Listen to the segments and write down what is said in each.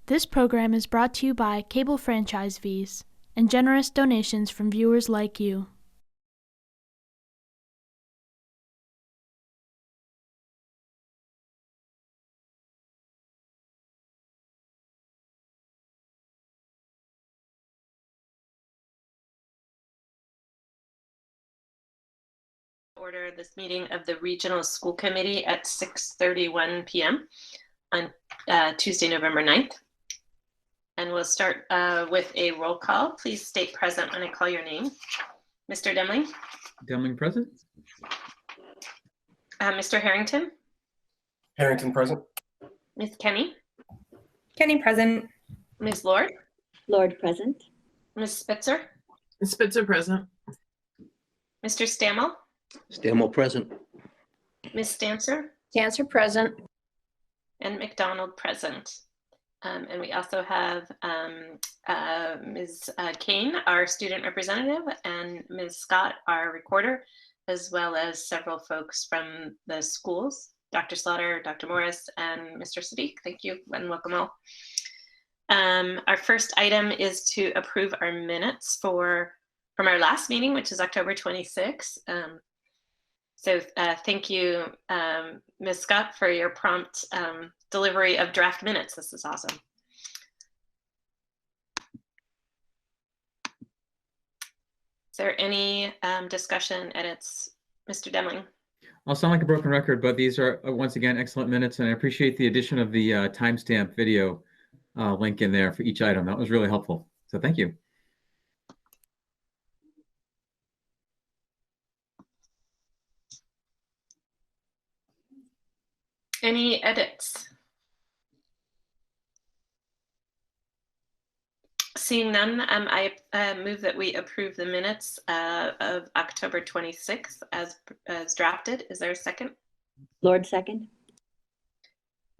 This program is brought to you by cable franchise fees and generous donations from viewers like you. Order this meeting of the Regional School Committee at 6:31 p.m. on Tuesday, November 9th. And we'll start with a roll call. Please state present when I call your name. Mr. Demling? Demling present. Mr. Harrington? Harrington present. Ms. Kenny? Kenny present. Ms. Lord? Lord present. Ms. Spitzer? Ms. Spitzer present. Mr. Stammel? Stammel present. Ms. Stancer? Stancer present. And McDonald present. And we also have Ms. Kane, our student representative, and Ms. Scott, our recorder, as well as several folks from the schools, Dr. Slaughter, Dr. Morris, and Mr. Sadiq. Thank you and welcome all. Our first item is to approve our minutes from our last meeting, which is October 26th. So thank you, Ms. Scott, for your prompt delivery of draft minutes. This is awesome. Is there any discussion, edits? Mr. Demling? I'll sound like a broken record, but these are, once again, excellent minutes, and I appreciate the addition of the timestamp video link in there for each item. That was really helpful. So thank you. Any edits? Seeing none, I move that we approve the minutes of October 26th as drafted. Is there a second? Lord second.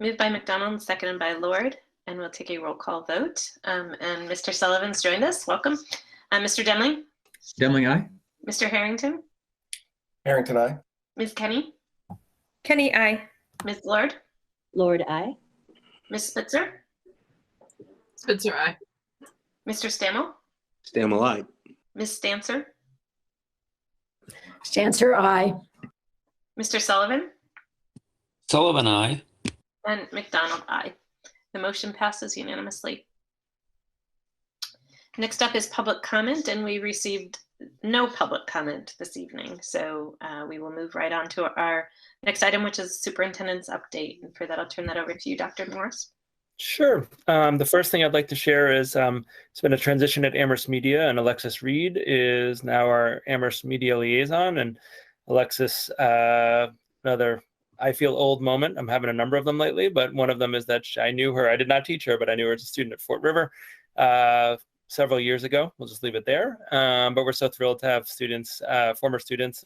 Moved by McDonald, seconded by Lord, and we'll take a roll call vote. And Mr. Sullivan's joined us. Welcome. Mr. Demling? Demling, aye. Mr. Harrington? Harrington, aye. Ms. Kenny? Kenny, aye. Ms. Lord? Lord, aye. Ms. Spitzer? Spitzer, aye. Mr. Stammel? Stammel, aye. Ms. Stancer? Stancer, aye. Mr. Sullivan? Sullivan, aye. And McDonald, aye. The motion passes unanimously. Next up is public comment, and we received no public comment this evening. So we will move right on to our next item, which is superintendent's update. And for that, I'll turn that over to you, Dr. Morris. Sure. The first thing I'd like to share is it's been a transition at Amherst Media, and Alexis Reed is now our Amherst Media liaison. And Alexis, another I feel old moment. I'm having a number of them lately, but one of them is that I knew her. I did not teach her, but I knew her as a student at Fort River several years ago. We'll just leave it there. But we're so thrilled to have students, former students,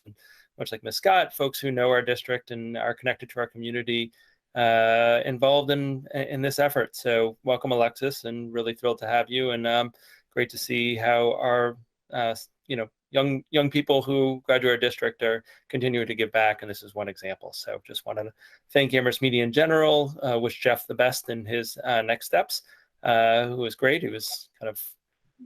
much like Ms. Scott, folks who know our district and are connected to our community, involved in this effort. So welcome, Alexis, and really thrilled to have you. And great to see how our young people who graduate our district are continuing to give back, and this is one example. So just wanted to thank Amherst Media in general, wish Jeff the best in his next steps, who was great. He was kind of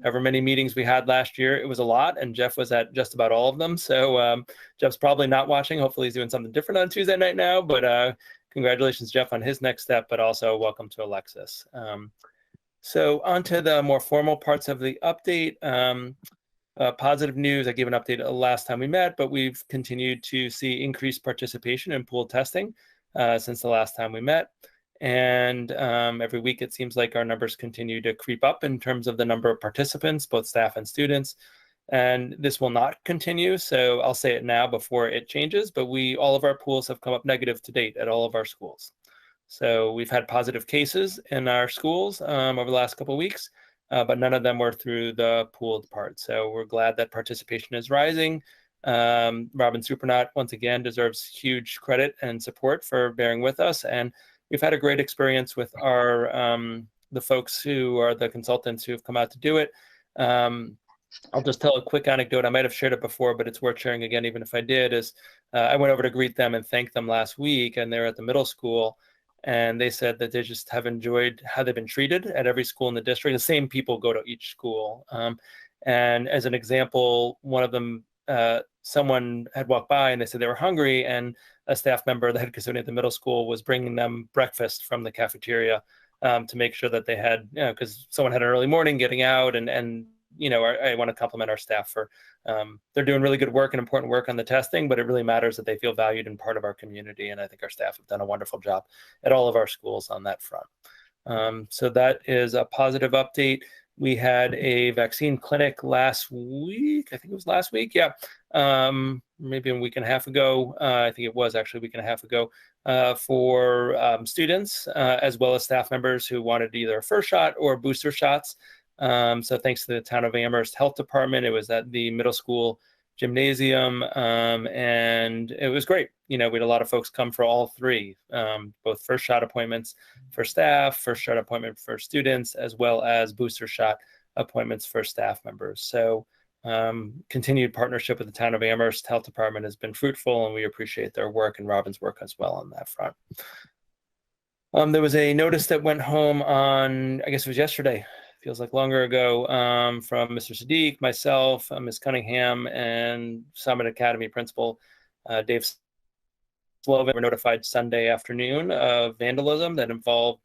however many meetings we had last year. It was a lot, and Jeff was at just about all of them. So Jeff's probably not watching. Hopefully he's doing something different on Tuesday night now, but congratulations, Jeff, on his next step, but also welcome to Alexis. So on to the more formal parts of the update. Positive news, I gave an update last time we met, but we've continued to see increased participation in pooled testing since the last time we met. And every week it seems like our numbers continue to creep up in terms of the number of participants, both staff and students. And this will not continue, so I'll say it now before it changes, but all of our pools have come up negative to date at all of our schools. So we've had positive cases in our schools over the last couple of weeks, but none of them were through the pooled part. So we're glad that participation is rising. Robin Supernaut, once again, deserves huge credit and support for bearing with us. And we've had a great experience with our the folks who are the consultants who have come out to do it. I'll just tell a quick anecdote. I might have shared it before, but it's worth sharing again, even if I did, is I went over to greet them and thank them last week, and they're at the middle school. and they said that they just have enjoyed how they've been treated at every school in the district. The same people go to each school. And as an example, one of them, someone had walked by and they said they were hungry, and a staff member, the head custodian at the middle school, was bringing them breakfast from the cafeteria to make sure that they had, because someone had an early morning getting out, and I want to compliment our staff for, they're doing really good work and important work on the testing, but it really matters that they feel valued and part of our community. And I think our staff have done a wonderful job at all of our schools on that front. So that is a positive update. We had a vaccine clinic last week. I think it was last week. Yeah. Maybe a week and a half ago. I think it was actually a week and a half ago for students as well as staff members who wanted either a first shot or booster shots. So thanks to the town of Amherst Health Department, it was at the middle school gymnasium, and it was great. We had a lot of folks come for all three, both first shot appointments for staff, first shot appointment for students, as well as booster shot appointments for staff members. So continued partnership with the town of Amherst Health Department has been fruitful, and we appreciate their work and Robin's work as well on that front. There was a notice that went home on, I guess it was yesterday, feels like longer ago, from Mr. Sadiq, myself, Ms. Cunningham, and Summit Academy Principal Dave Slovin were notified Sunday afternoon of vandalism that involved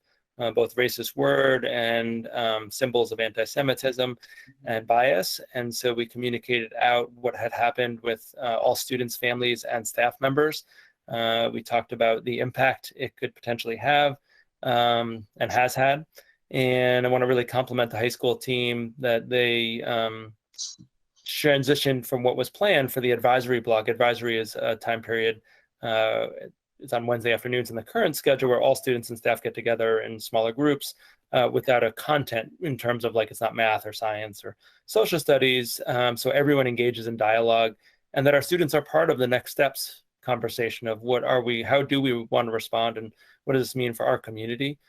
both racist word and symbols of anti-Semitism and bias. And so we communicated out what had happened with all students, families, and staff members. We talked about the impact it could potentially have and has had. And I want to really compliment the high school team that they transitioned from what was planned for the advisory block. Advisory is a time period. It's on Wednesday afternoons in the current schedule where all students and staff get together in smaller groups without a content in terms of like it's not math or science or social studies. So everyone engages in dialogue, and that our students are part of the next steps conversation of what are we, how do we want to respond, and what does this mean for our community?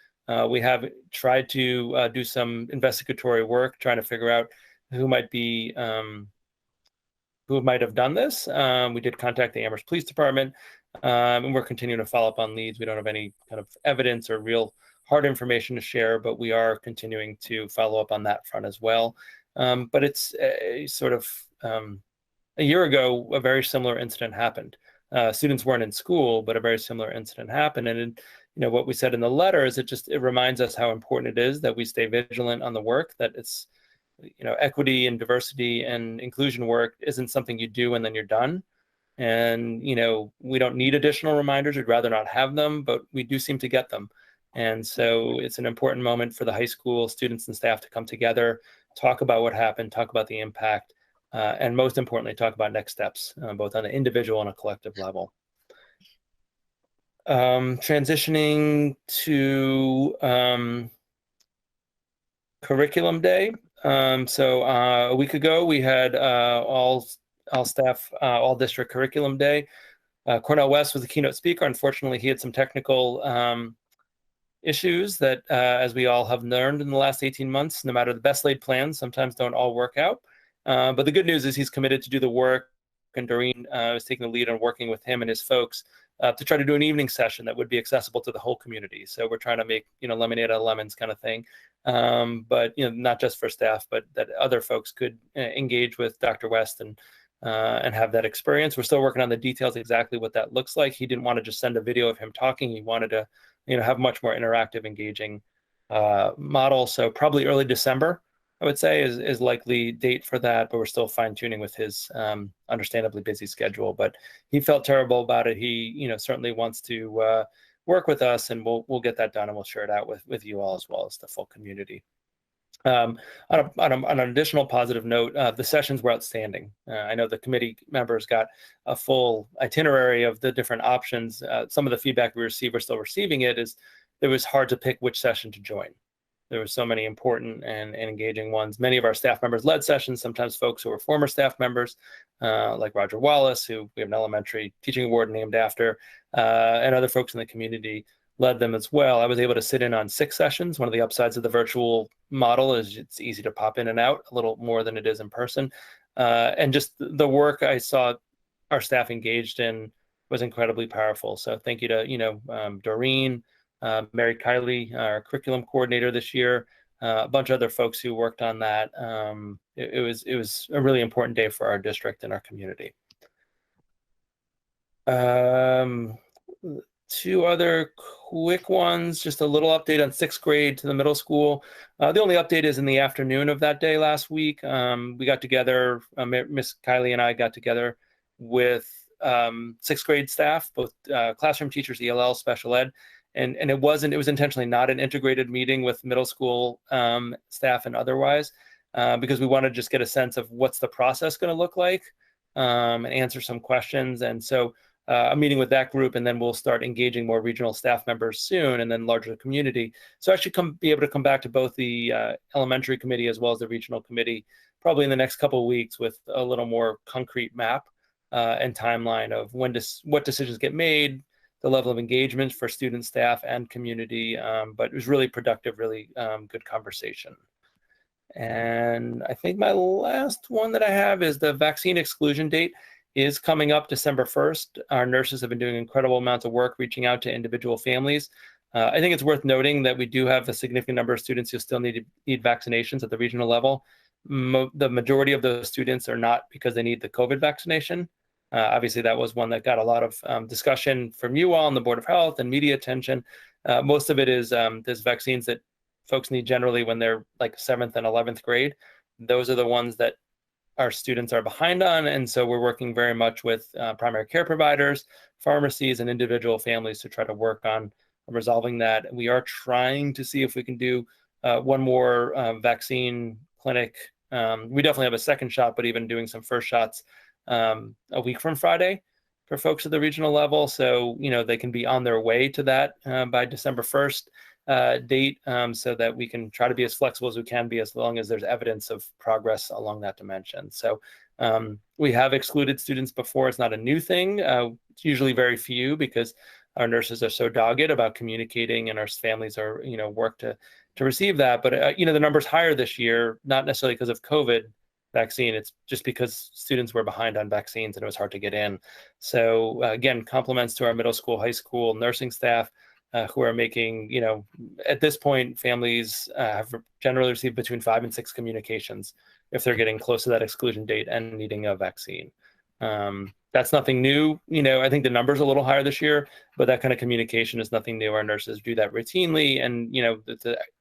We have tried to do some investigatory work, trying to figure out who might be, who might have done this. We did contact the Amherst Police Department, and we're continuing to follow up on leads. We don't have any kind of evidence or real hard information to share, but we are continuing to follow up on that front as well. But it's sort of a year ago, a very similar incident happened. Students weren't in school, but a very similar incident happened. And what we said in the letter is it reminds us how important it is that we stay vigilant on the work, that it's, equity and diversity and inclusion work isn't something you do and then you're done. And, we don't need additional reminders. We'd rather not have them, but we do seem to get them. And so it's an important moment for the high school students and staff to come together, talk about what happened, talk about the impact, and most importantly, talk about next steps, both on an individual and a collective level. Transitioning to Curriculum Day. So a week ago, we had all staff, all district Curriculum Day. Cornell West was the keynote speaker. Unfortunately, he had some technical issues that, as we all have learned in the last 18 months, no matter the best laid plans, sometimes don't all work out. But the good news is he's committed to do the work, and Doreen was taking the lead on working with him and his folks to try to do an evening session that would be accessible to the whole community. So we're trying to make, lemonade out of lemons kind of thing. But, not just for staff, but that other folks could engage with Dr. West and have that experience. We're still working on the details, exactly what that looks like. He didn't want to just send a video of him talking. He wanted to, have much more interactive, engaging model. So probably early December, I would say, is likely date for that, but we're still fine tuning with his understandably busy schedule. But he felt terrible about it. He, certainly wants to work with us, and we'll get that done, and we'll share it out with you all as well as the full community. On an additional positive note, the sessions were outstanding. I know the committee members got a full itinerary of the different options. Some of the feedback we received, we're still receiving it, is it was hard to pick which session to join. There were so many important and engaging ones. Many of our staff members led sessions, sometimes folks who were former staff members, like Roger Wallace, who we have an elementary teaching award named after, and other folks in the community led them as well. I was able to sit in on 6 sessions. One of the upsides of the virtual model is it's easy to pop in and out a little more than it is in person. And just the work I saw our staff engaged in was incredibly powerful. So thank you to, Doreen, Mary Kiley, our curriculum coordinator this year, a bunch of other folks who worked on that. It was a really important day for our district and our community. Two other quick ones, just a little update on 6th grade to the middle school. The only update is in the afternoon of that day last week. We got together, Miss Kiley and I got together with 6th grade staff, both classroom teachers, ELL, special ed, and it was intentionally not an integrated meeting with middle school staff and otherwise, because we wanted to just get a sense of what's the process going to look like, and answer some questions. And so a meeting with that group, and then we'll start engaging more regional staff members soon, and then larger community. So I should be able to come back to both the elementary committee as well as the regional committee probably in the next couple of weeks with a little more concrete map and timeline of what decisions get made, the level of engagement for student, staff, and community. But it was really productive, really good conversation. And I think my last one that I have is the vaccine exclusion date is coming up December 1st. Our nurses have been doing incredible amounts of work reaching out to individual families. I think it's worth noting that we do have a significant number of students who still need vaccinations at the regional level. The majority of those students are not because they need the COVID vaccination. Obviously, that was one that got a lot of discussion from you all on the Board of Health and media attention. Most of it is there's vaccines that folks need generally when they're like 7th and 11th grade. Those are the ones that our students are behind on. And so we're working very much with primary care providers, pharmacies, and individual families to try to work on resolving that. We are trying to see if we can do one more vaccine clinic. We definitely have a second shot, but even doing some first shots a week from Friday for folks at the regional level. So, they can be on their way to that by December 1st date, so that we can try to be as flexible as we can be as long as there's evidence of progress along that dimension. So we have excluded students before. It's not a new thing. It's usually very few because our nurses are so dogged about communicating, and our families are, work to receive that. But, the number's higher this year, not necessarily because of COVID vaccine. It's just because students were behind on vaccines and it was hard to get in. So again, compliments to our middle school, high school nursing staff who are making, at this point, families have generally received between 5 and 6 communications if they're getting close to that exclusion date and needing a vaccine. That's nothing new. I think the number's a little higher this year, but that kind of communication is nothing new. Our nurses do that routinely. And,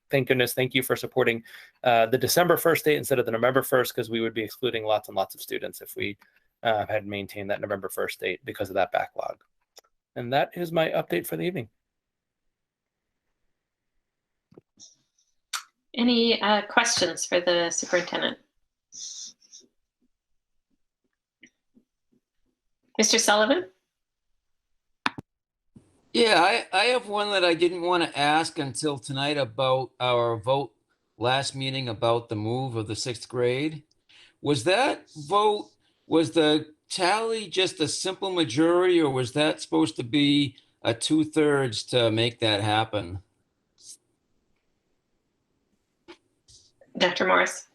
thank goodness, thank you for supporting the December 1st date instead of the November 1st, because we would be excluding lots and lots of students if we had maintained that November 1st date because of that backlog. And that is my update for the evening. Any questions for the superintendent? Mr. Sullivan? Yeah, I have one that I didn't want to ask until tonight about our vote last meeting about the move of the 6th grade. Was that vote, was the tally just a simple majority, or was that supposed to be a 2/3 to make that happen? Dr. Morris?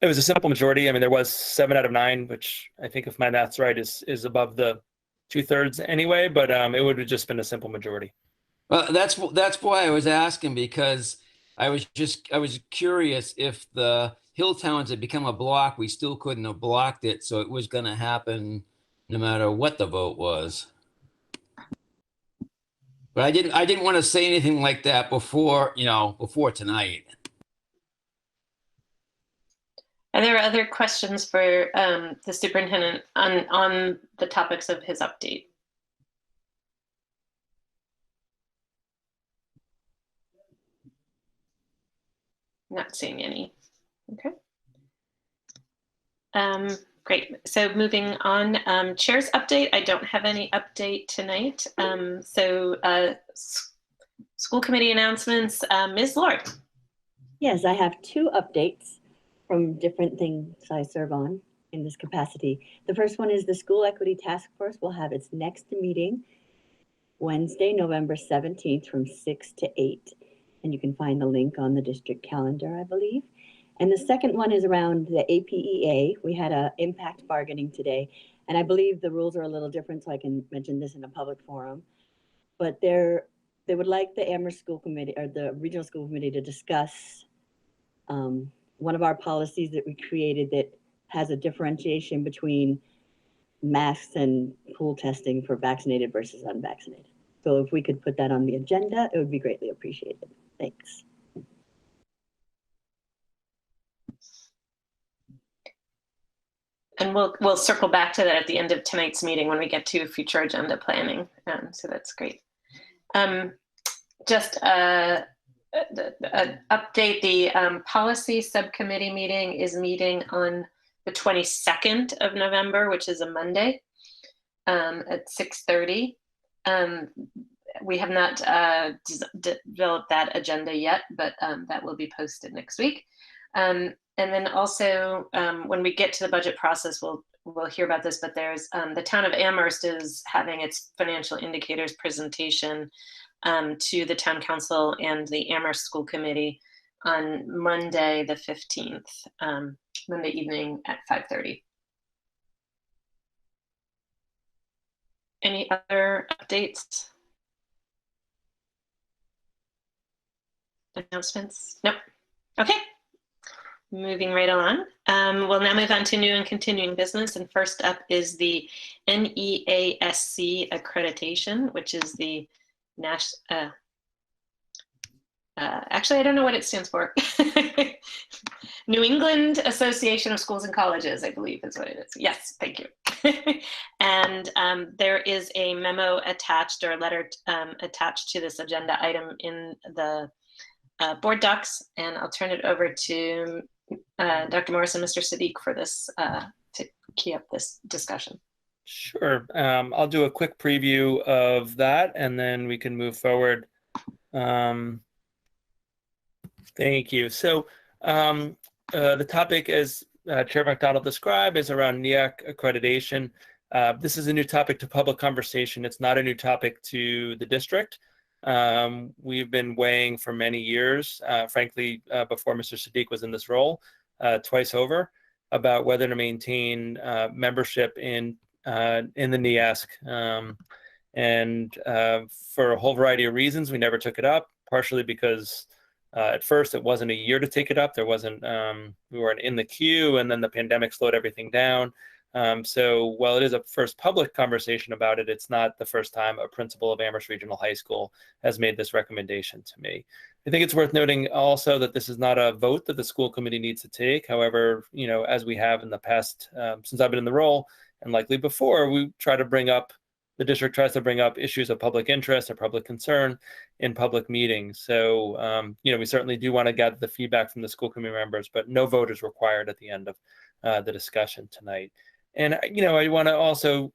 It was a simple majority. I mean, there was 7 out of 9, which I think, if my math's right, is above the 2/3 anyway, but it would have just been a simple majority. Well, that's why I was asking, because I was curious if the hill towns had become a block, we still couldn't have blocked it, so it was going to happen no matter what the vote was. But I didn't want to say anything like that before tonight. Are there other questions for the superintendent on the topics of his update? Not seeing any. Okay. Great. So moving on, chair's update. I don't have any update tonight. School committee announcements. Ms. Lord. Yes, I have 2 updates from different things I serve on in this capacity. The first one is the School Equity Task Force will have its next meeting Wednesday, November 17th from 6 to 8. And you can find the link on the district calendar, I believe. And the second one is around the APEA. We had an impact bargaining today, and I believe the rules are a little different, so I can mention this in a public forum. But there they would like the Amherst School Committee or the Regional School Committee to discuss one of our policies that we created that has a differentiation between masks and pool testing for vaccinated versus unvaccinated. So if we could put that on the agenda, it would be greatly appreciated. Thanks. And we'll circle back to that at the end of tonight's meeting when we get to future agenda planning. So that's great. Just update, the policy subcommittee meeting is meeting on the 22nd of November, which is a Monday, at 6:30. We have not developed that agenda yet, but that will be posted next week. And then also, when we get to the budget process, we'll hear about this, but there's the town of Amherst is having its financial indicators presentation to the town council and the Amherst School Committee on Monday, the 15th, Monday evening at 5:30. Any other updates? Announcements? Nope. Okay. Moving right along. We'll now move on to new and continuing business. And first up is the Niacc Accreditation, which is the national, actually, I don't know what it stands for. New England Association of Schools and Colleges, I believe is what it is. Yes, thank you. And there is a memo attached, or a letter attached to this agenda item in the board docs, and I'll turn it over to Dr. Morris and Mr. Sadiq for this, to key up this discussion. Sure. I'll do a quick preview of that, and then we can move forward. Thank you. So the topic, as Chair McDonald described, is around Niacc Accreditation. This is a new topic to public conversation. It's not a new topic to the district. We've been weighing for many years, frankly, before Mr. Sadiq was in this role, twice over, about whether to maintain membership in the Niacc. And for a whole variety of reasons, we never took it up, partially because at first it wasn't a year to take it up. There wasn't, we weren't in the queue, and then the pandemic slowed everything down. So while it is a first public conversation about it, it's not the first time a principal of Amherst Regional High School has made this recommendation to me. I think it's worth noting also that this is not a vote that the school committee needs to take. However, you know, as we have in the past, since I've been in the role, and likely before, we try to bring up, the district tries to bring up issues of public interest or public concern in public meetings. So, you know, we certainly do want to gather the feedback from the school committee members, but no vote is required at the end of the discussion tonight. And, you know, I want to also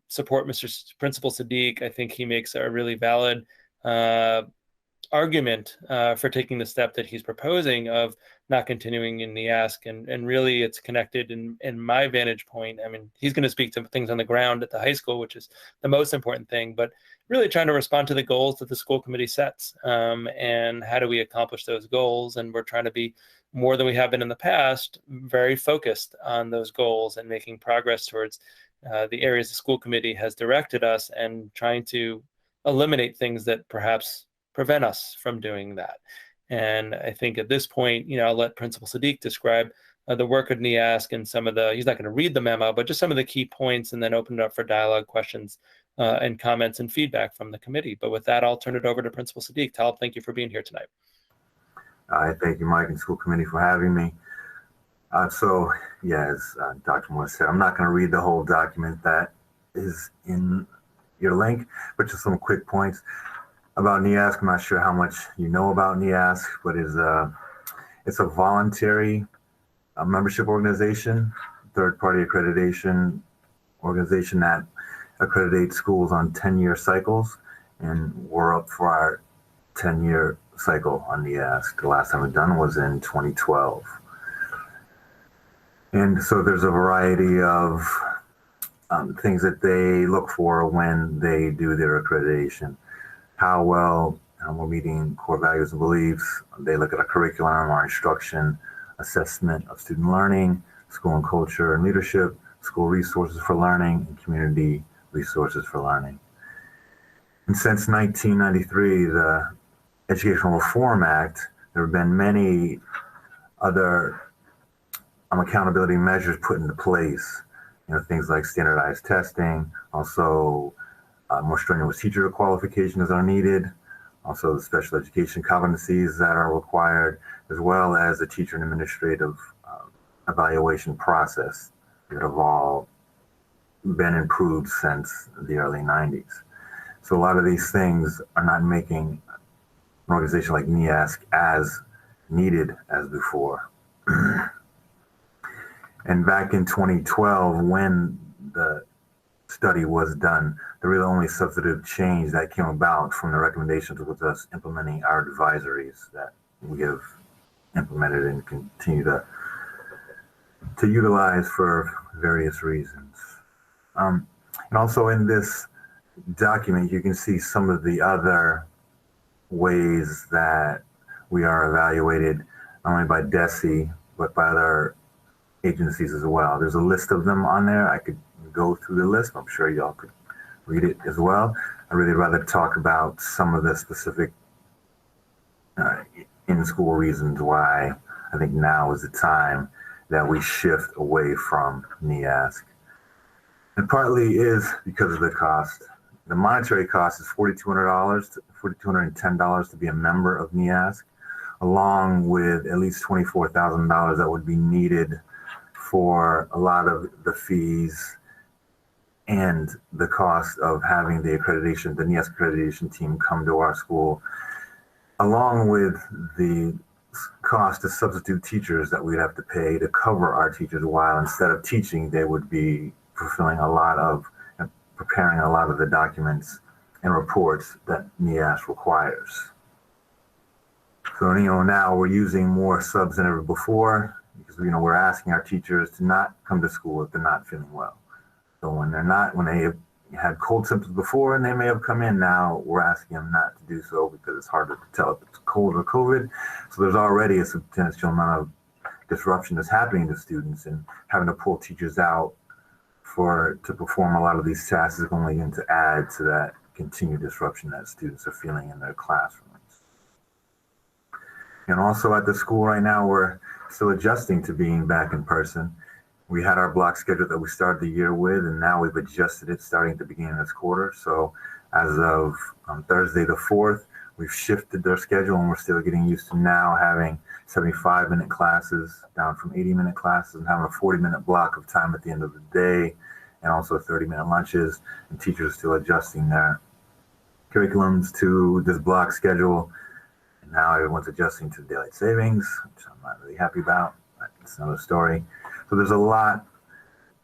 support Mr. Principal Sadiq. I think he makes a really valid argument for taking the step that he's proposing of not continuing in Niacc. And really it's connected in my vantage point. I mean, he's going to speak to things on the ground at the high school, which is the most important thing, but really trying to respond to the goals that the school committee sets, and how do we accomplish those goals. And we're trying to be, more than we have been in the past, very focused on those goals and making progress towards the areas the school committee has directed us, and trying to eliminate things that perhaps prevent us from doing that. And I think at this point, you know, I'll let Principal Sadiq describe the work of Niacc and some of the, he's not going to read the memo, but just some of the key points, and then open it up for dialogue, questions, and comments and feedback from the committee. But with that, I'll turn it over to Principal Sadiq. Talib, thank you for being here tonight. Thank you, Mike and School Committee, for having me. So, yeah, as Dr. Morris said, I'm not going to read the whole document that is in your link, but just some quick points about Niacc. I'm not sure how much you know about Niacc, but it's a voluntary membership organization, third-party accreditation organization that accreditates schools on 10-year cycles, and we're up for our 10-year cycle on Niacc. The last time we've done was in 2012. And so there's a variety of things that they look for when they do their accreditation. How well we're meeting core values and beliefs. They look at our curriculum, our instruction, assessment of student learning, school and culture and leadership, school resources for learning, and community resources for learning. And since 1993, the Educational Reform Act, there have been many other accountability measures put into place. Things like standardized testing, also more strenuous teacher qualifications are needed, also the special education competencies that are required, as well as the teacher and administrative evaluation process that have all been improved since the early 90s. So a lot of these things are not making an organization like Niacc as needed as before. And back in 2012, when the study was done, the really only substantive change that came about from the recommendations was us implementing our advisories that we have implemented and continue to utilize for various reasons. And also in this document, you can see some of the other ways that we are evaluated, not only by DESE, but by other agencies as well. There's a list of them on there. I could go through the list. I'm sure y'all could read it as well. I'd really rather talk about some of the specific in-school reasons why I think now is the time that we shift away from Niacc. And partly is because of the cost. The monetary cost is $4,200, $4,210 to be a member of Niacc, along with at least $24,000 that would be needed for a lot of the fees and the cost of having the accreditation, the Niacc Accreditation team come to our school, along with the cost of substitute teachers that we'd have to pay to cover our teachers while instead of teaching, they would be fulfilling a lot of, preparing a lot of the documents and reports that Niacc requires. So, now we're using more subs than ever before because, we're asking our teachers to not come to school if they're not feeling well. So when they had cold symptoms before and they may have come in, now we're asking them not to do so because it's harder to tell if it's cold or COVID. So there's already a substantial amount of disruption that's happening to students, and having to pull teachers out to perform a lot of these tasks is only going to add to that continued disruption that students are feeling in their classrooms. And also at the school right now, we're still adjusting to being back in person. We had our block schedule that we started the year with, and now we've adjusted it starting at the beginning of this quarter. So as of Thursday the 4th, we've shifted their schedule, and we're still getting used to now having 75-minute classes down from 80-minute classes and having a 40-minute block of time at the end of the day, and also 30-minute lunches, and teachers still adjusting their curriculums to this block schedule. And now everyone's adjusting to daylight savings, which I'm not really happy about, but it's another story. So there's a lot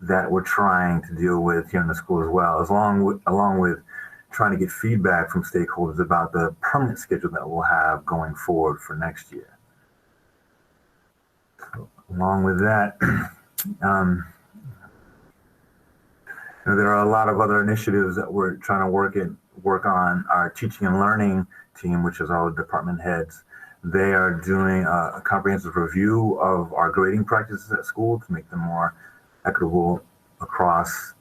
that we're trying to deal with here in the school as well, along with trying to get feedback from stakeholders about the permanent schedule that we'll have going forward for next year. So along with that, there are a lot of other initiatives that we're trying to work on. Our teaching and learning team, which is all the department heads, they are doing a comprehensive review of our grading practices at school to make them more equitable across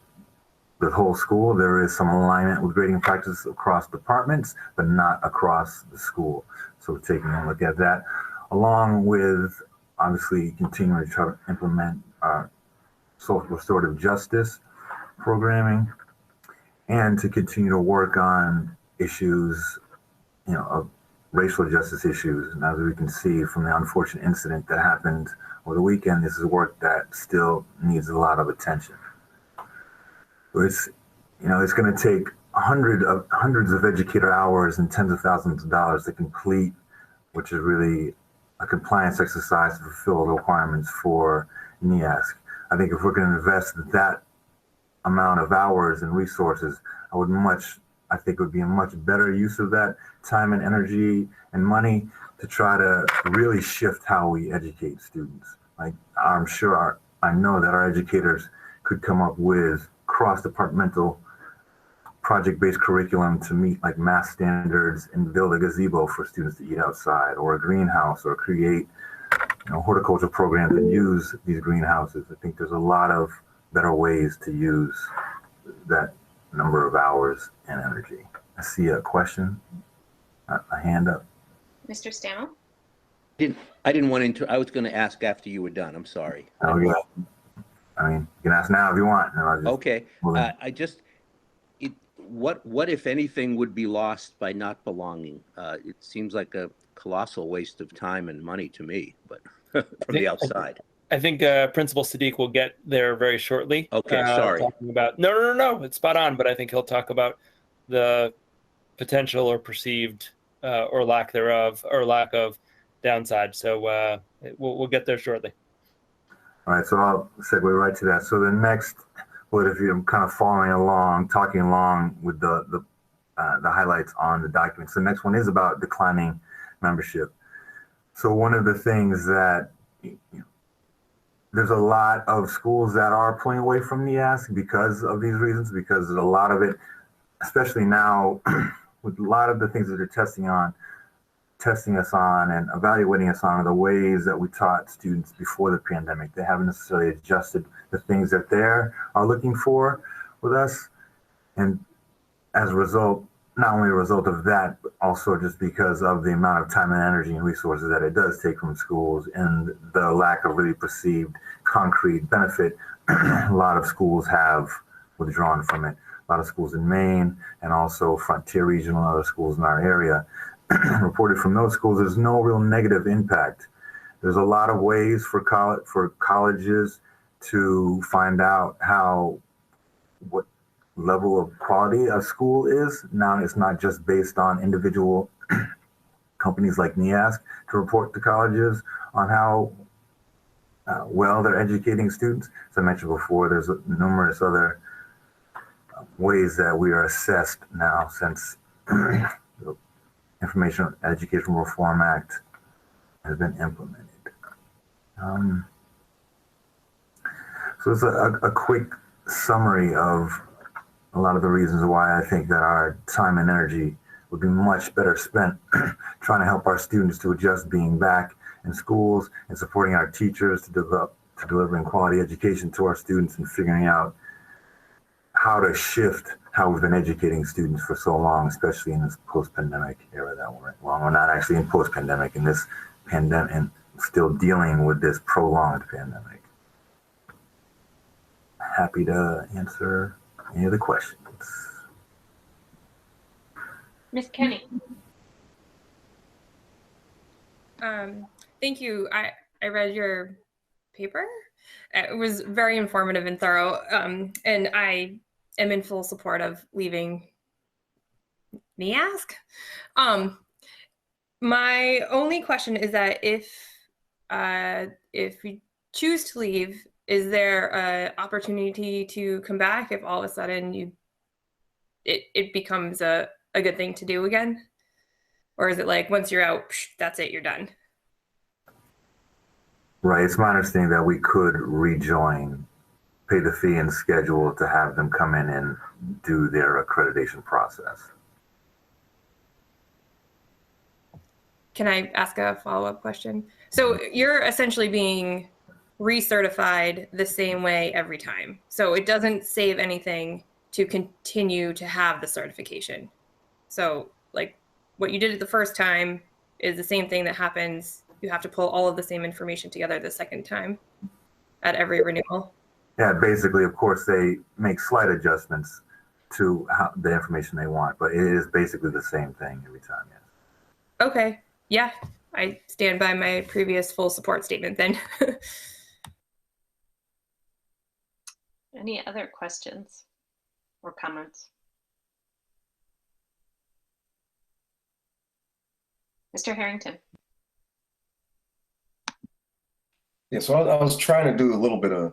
the whole school. There is some alignment with grading practices across departments, but not across the school. So we're taking a look at that, along with obviously continuing to try to implement our social restorative justice programming, and to continue to work on issues, of racial justice issues. And as we can see from the unfortunate incident that happened over the weekend, this is work that still needs a lot of attention. It's going to take hundreds of educator hours and tens of thousands of dollars to complete, which is really a compliance exercise to fulfill the requirements for Niacc. I think if we're going to invest that amount of hours and resources, I think it would be a much better use of that time and energy and money to try to really shift how we educate students. Like I know that our educators could come up with cross-departmental project-based curriculum to meet like math standards and build a gazebo for students to eat outside, or a greenhouse, or create horticulture programs and use these greenhouses. I think there's a lot of better ways to use that number of hours and energy. I see a question, a hand up. Mr. Stamo? I didn't want to. I was going to ask after you were done. I'm sorry. Oh yeah. I mean, you can ask now if you want. No, Okay. What if anything would be lost by not belonging? It seems like a colossal waste of time and money to me, but from the outside. I think Principal Sadiq will get there very shortly. Okay, sorry. Talking about no, it's spot on. But I think he'll talk about the potential or perceived or lack thereof or lack of downside. So we'll get there shortly. All right, so I'll segue right to that. So the next, if you're kind of following along, talking along with the highlights on the documents, the next one is about declining membership. So one of the things that there's a lot of schools that are pulling away from Niacc because of these reasons, because there's a lot of it, especially now with a lot of the things that they're testing us on and evaluating us on are the ways that we taught students before the pandemic. They haven't necessarily adjusted the things that they are looking for with us. And as a result, not only a result of that, but also just because of the amount of time and energy and resources that it does take from schools and the lack of really perceived concrete benefit, a lot of schools have withdrawn from it. A lot of schools in Maine and also Frontier Regional and other schools in our area reported from those schools there's no real negative impact. There's a lot of ways for colleges to find out what level of quality a school is. Now it's not just based on individual companies like Niacc to report to colleges on how well they're educating students. As I mentioned before, there's numerous other ways that we are assessed now since the Information Education Reform Act has been implemented. So it's a quick summary of a lot of the reasons why I think that our time and energy would be much better spent trying to help our students to adjust being back in schools and supporting our teachers to delivering quality education to our students and figuring out how to shift how we've been educating students for so long, especially in this post-pandemic era that we're in. Well, we're not actually in post-pandemic, in this pandemic, and still dealing with this prolonged pandemic. Happy to answer any of the questions. Ms. Kenny? Thank you. I read your paper. It was very informative and thorough, and I am in full support of leaving Niacc. My only question is that if we choose to leave, is there an opportunity to come back if all of a sudden it becomes a good thing to do again? Or is it like once you're out, that's it, you're done? Right, it's my understanding that we could rejoin, pay the fee and schedule to have them come in and do their accreditation process. Can I ask a follow-up question? So you're essentially being recertified the same way every time. So it doesn't save anything to continue to have the certification. So like what you did it the first time is the same thing that happens. You have to pull all of the same information together the second time at every renewal. Yeah, basically, of course, they make slight adjustments to the information they want, but it is basically the same thing every time, yes. Okay, yeah, I stand by my previous full support statement then. Any other questions or comments? Mr. Harrington. Yeah, so I was trying to do a little bit of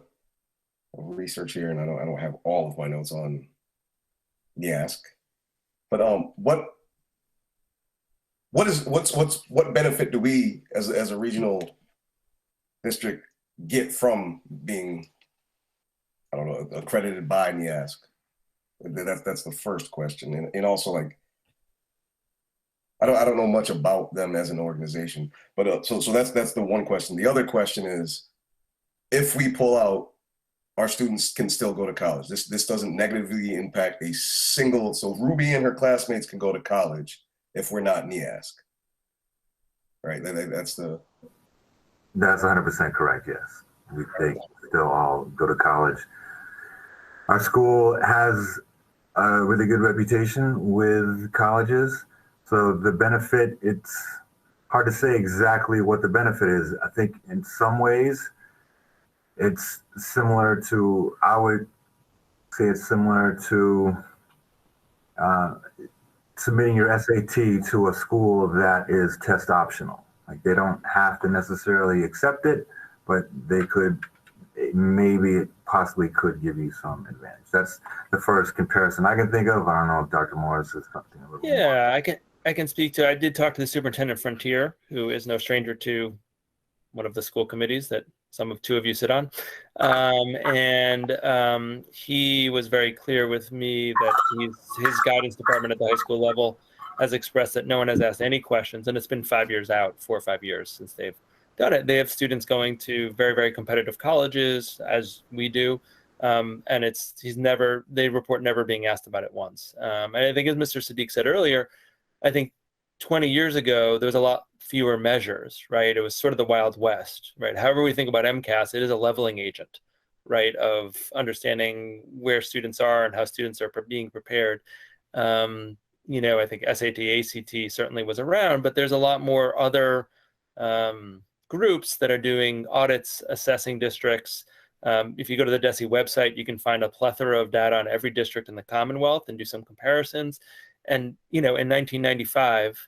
research here, and I don't have all of my notes on Niacc, but what benefit do we as a regional district get from being, I don't know, accredited by Niacc? That's the first question, and also like I don't know much about them as an organization, but so that's the one question. The other question is, if we pull out, our students can still go to college. This doesn't negatively impact a single, so Ruby and her classmates can go to college if we're not Niacc. Right, that's 100% correct, yes. They still all go to college. Our school has a really good reputation with colleges. So the benefit, it's hard to say exactly what the benefit is. I think in some ways, it's similar to, I would say it's similar to submitting your SAT to a school that is test optional. Like they don't have to necessarily accept it, but they could, maybe it possibly could give you some advantage. That's the first comparison I can think of. I don't know if Dr. Morris has something a little Yeah, more. I can speak to, I did talk to the superintendent Frontier, who is no stranger to one of the school committees that two of you sit on. He was very clear with me that his guidance department at the high school level has expressed that no one has asked any questions, and it's been 5 years out, 4 or 5 years since they've done it. They have students going to very, very competitive colleges, as we do, and they report never being asked about it once. And I think, as Mr. Sadiq said earlier, I think 20 years ago, there was a lot fewer measures, right? It was sort of the Wild West, right? However we think about MCAS, it is a leveling agent, right, of understanding where students are and how students are being prepared. I think SAT, ACT certainly was around, but there's a lot more other groups that are doing audits, assessing districts. If you go to the DESE website, you can find a plethora of data on every district in the Commonwealth and do some comparisons. And, in 1995,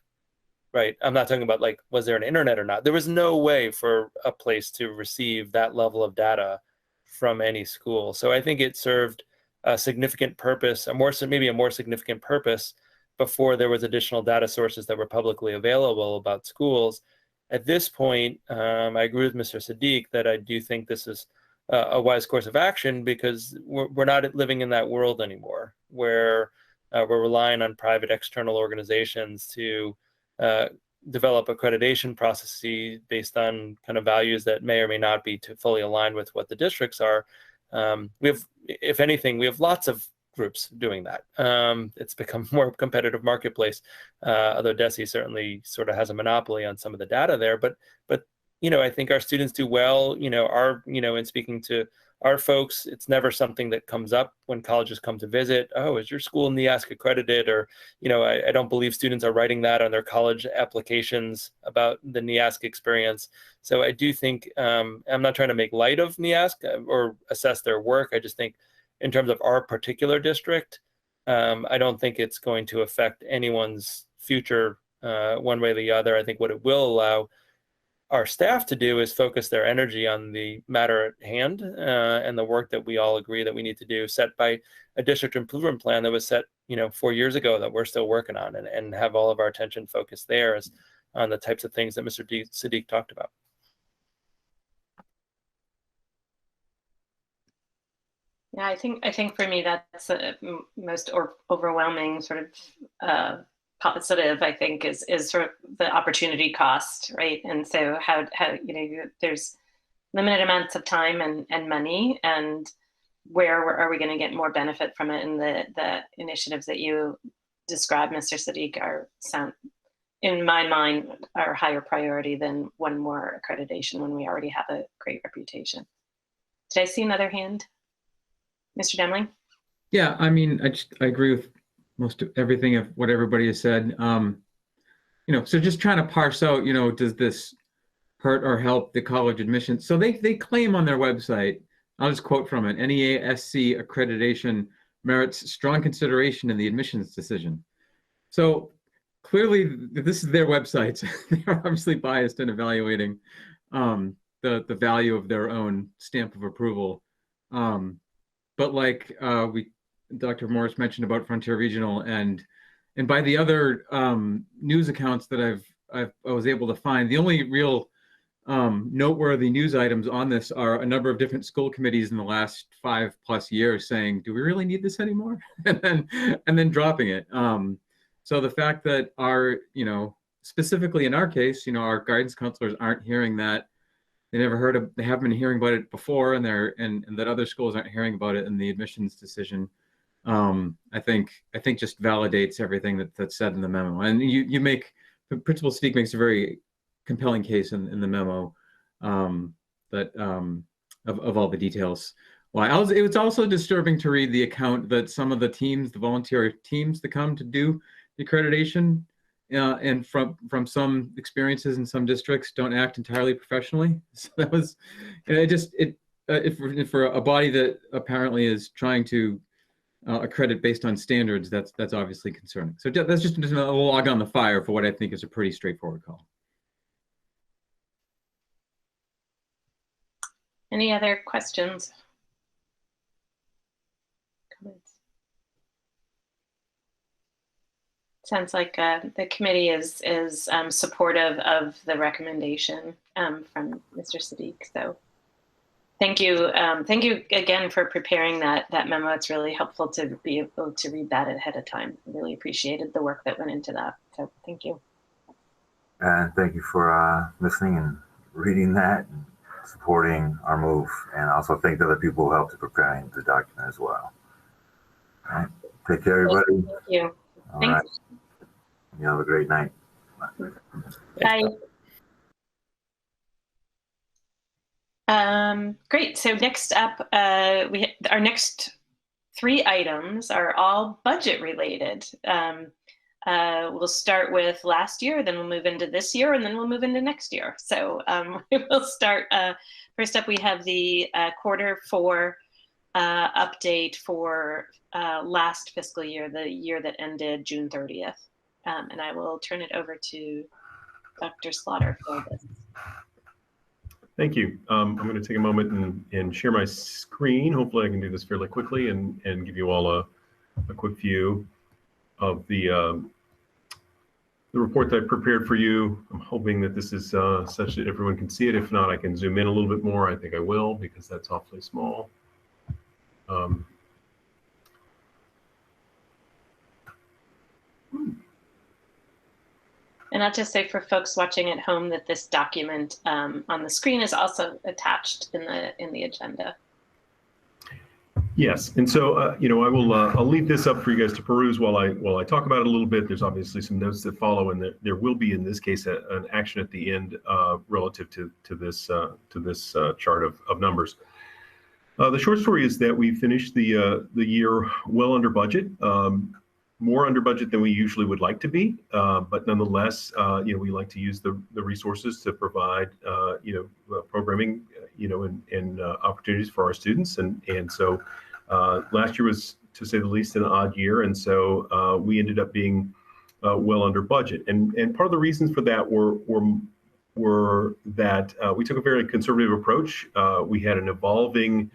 right, I'm not talking about like, was there an internet or not? There was no way for a place to receive that level of data from any school. So I think it served a significant purpose, maybe a more significant purpose before there was additional data sources that were publicly available about schools. At this point, I agree with Mr. Sadiq that I do think this is a wise course of action, because we're not living in that world anymore where we're relying on private external organizations to develop accreditation processes based on kind of values that may or may not be fully aligned with what the districts are. If anything, we have lots of groups doing that. It's become more competitive marketplace, although DESE certainly sort of has a monopoly on some of the data there. But I think our students do well. In speaking to our folks, it's never something that comes up when colleges come to visit. Oh, is your school Niacc accredited? Or, I don't believe students are writing that on their college applications about the Niacc experience. So I do think, I'm not trying to make light of Niacc or assess their work. I just think in terms of our particular district, I don't think it's going to affect anyone's future one way or the other. I think what it will allow our staff to do is focus their energy on the matter at hand and the work that we all agree that we need to do, set by a district improvement plan that was set 4 years ago that we're still working on, and have all of our attention focused there as on the types of things that Mr. Sadiq talked about. Yeah, I think for me that's the most overwhelming sort of positive, I think, is sort of the opportunity cost, right? And so how there's limited amounts of time and money, and where are we going to get more benefit from it? And the initiatives that you described, Mr. Sadiq, sound, in my mind, are higher priority than one more accreditation when we already have a great reputation. Did I see another hand? Mr. Demling? Yeah, I mean, I agree with most of everything of what everybody has said. So just trying to parse out, does this hurt or help the college admission? So they claim on their website, I'll just quote from it, NEASC accreditation merits strong consideration in the admissions decision. So clearly this is their website. They're obviously biased in evaluating the value of their own stamp of approval. But like Dr. Morris mentioned about Frontier Regional and by the other news accounts that I was able to find, the only real noteworthy news items on this are a number of different school committees in the last 5+ years saying, do we really need this anymore? and then dropping it. So the fact that our, specifically in our case, our guidance counselors aren't hearing that they haven't been hearing about it before, and that other schools aren't hearing about it in the admissions decision. I think just validates everything that's said in the memo. And Principal Steek makes a very compelling case in the memo that of all the details. Well, it was also disturbing to read the account that some of the teams, the volunteer teams that come to do the accreditation, and from some experiences in some districts, don't act entirely professionally. So that was, for a body that apparently is trying to accredit based on standards, that's obviously concerning. So that's just a log on the fire for what I think is a pretty straightforward call. Any other questions? Comments? Sounds like the committee is supportive of the recommendation from Mr. Sadiq. So thank you again for preparing that memo. It's really helpful to be able to read that ahead of time. I really appreciated the work that went into that. So thank you. And thank you for listening and reading that and supporting our move. And also thank the other people who helped to prepare the document as well. All right. Take care, everybody. Thank you. All Thanks. right. You have a great night. Bye. Great. So next up, our next 3 items are all budget related. We'll start with last year, then we'll move into this year, and then we'll move into next year. So we will start. First up, we have the Q4 update for last fiscal year, the year that ended June 30th. And I will turn it over to Dr. Slaughter for this. Thank you. I'm going to take a moment and share my screen. Hopefully I can do this fairly quickly and give you all a quick view of the report that I prepared for you. I'm hoping that this is such that everyone can see it. If not, I can zoom in a little bit more. I think I will, because that's awfully small. And I'll just say for folks watching at home that this document on the screen is also attached in the agenda. Yes, and so I'll leave this up for you guys to peruse while I talk about it a little bit. There's obviously some notes that follow, and there will be in this case an action at the end relative to this chart of numbers. The short story is that we finished the year well under budget. More under budget than we usually would like to be, but nonetheless, we like to use the resources to provide, programming, and opportunities for our students. And so last year was, to say the least, an odd year. And so we ended up being well under budget. And part of the reasons for that were that we took a very conservative approach. We had an evolving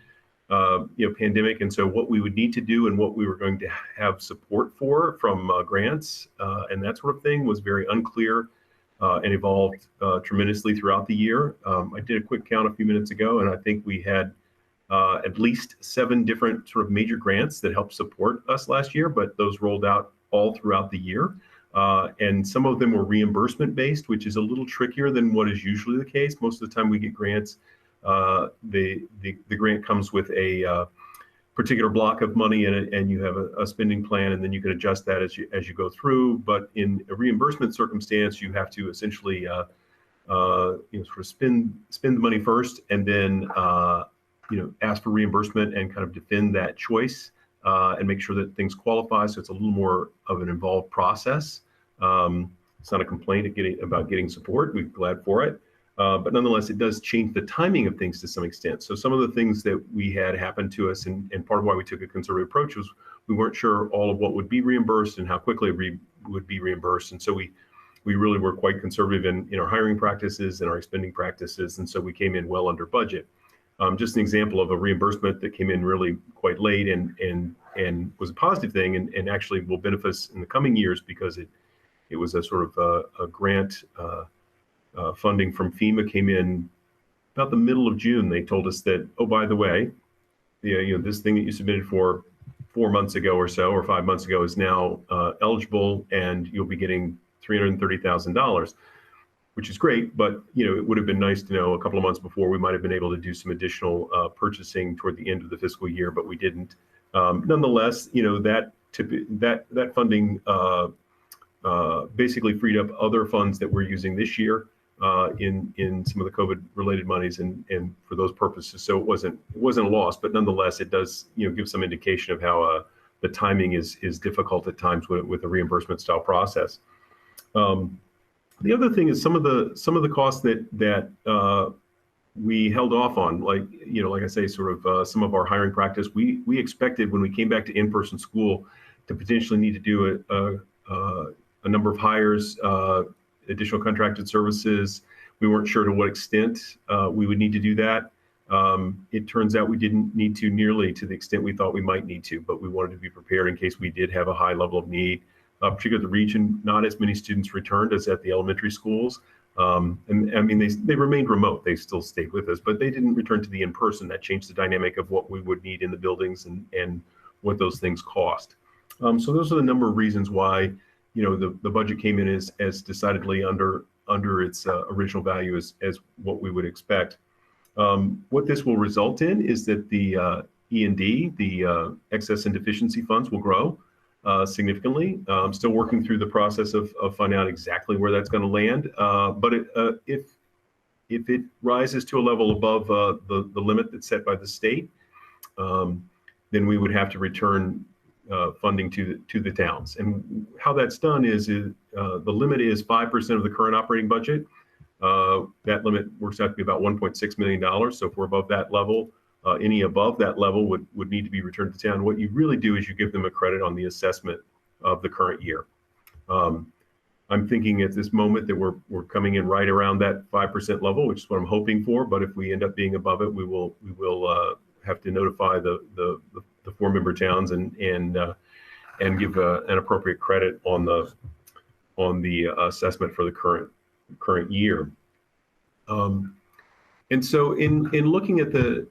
pandemic, and so what we would need to do and what we were going to have support for from grants and that sort of thing was very unclear and evolved tremendously throughout the year. I did a quick count a few minutes ago, and I think we had at least 7 different sort of major grants that helped support us last year, but those rolled out all throughout the year. And some of them were reimbursement based, which is a little trickier than what is usually the case. Most of the time we get grants, the grant comes with a particular block of money in it, and you have a spending plan, and then you can adjust that as you go through. But in a reimbursement circumstance, you have to essentially sort of spend the money first, and then ask for reimbursement and kind of defend that choice and make sure that things qualify. So it's a little more of an involved process. It's not a complaint about getting support. We're glad for it. But nonetheless, it does change the timing of things to some extent. So some of the things that we had happen to us, and part of why we took a conservative approach, was we weren't sure all of what would be reimbursed and how quickly it would be reimbursed. And so we really were quite conservative in our hiring practices and our spending practices. And so we came in well under budget. Just an example of a reimbursement that came in really quite late and was a positive thing, and actually will benefit us in the coming years, because it was a sort of a grant funding from FEMA came in about the middle of June. They told us that, oh, by the way, this thing that you submitted for 4 months ago or so, or 5 months ago, is now eligible, and you'll be getting $330,000. which is great. But it would have been nice to know a couple of months before we might have been able to do some additional purchasing toward the end of the fiscal year, but we didn't. Nonetheless, that funding basically freed up other funds that we're using this year in some of the COVID-related monies and for those purposes. So it wasn't a loss, but nonetheless, it does give some indication of how the timing is difficult at times with a reimbursement style process. The other thing is some of the costs that we held off on, like I say, sort of some of our hiring practice. We expected when we came back to in-person school to potentially need to do a number of hires, additional contracted services. We weren't sure to what extent we would need to do that. It turns out we didn't need to nearly to the extent we thought we might need to, but we wanted to be prepared in case we did have a high level of need. Particularly the region, not as many students returned as at the elementary schools. And I mean, they remained remote. They still stayed with us, but they didn't return to the in-person. That changed the dynamic of what we would need in the buildings and what those things cost. So those are the number of reasons why, the budget came in as decidedly under its original value as what we would expect. What this will result in is that the E&D, the excess and deficiency funds, will grow significantly. I'm still working through the process of finding out exactly where that's going to land. But if it rises to a level above the limit that's set by the state, then we would have to return funding to the towns. And how that's done is the limit is 5% of the current operating budget. That limit works out to be about $1.6 million. So if we're above that level, any above that level would need to be returned to town. What you really do is you give them a credit on the assessment of the current year. I'm thinking at this moment that we're coming in right around that 5% level, which is what I'm hoping for. But if we end up being above it, we will have to notify the 4-member towns and give an appropriate credit on the assessment for the current year. And so in looking at the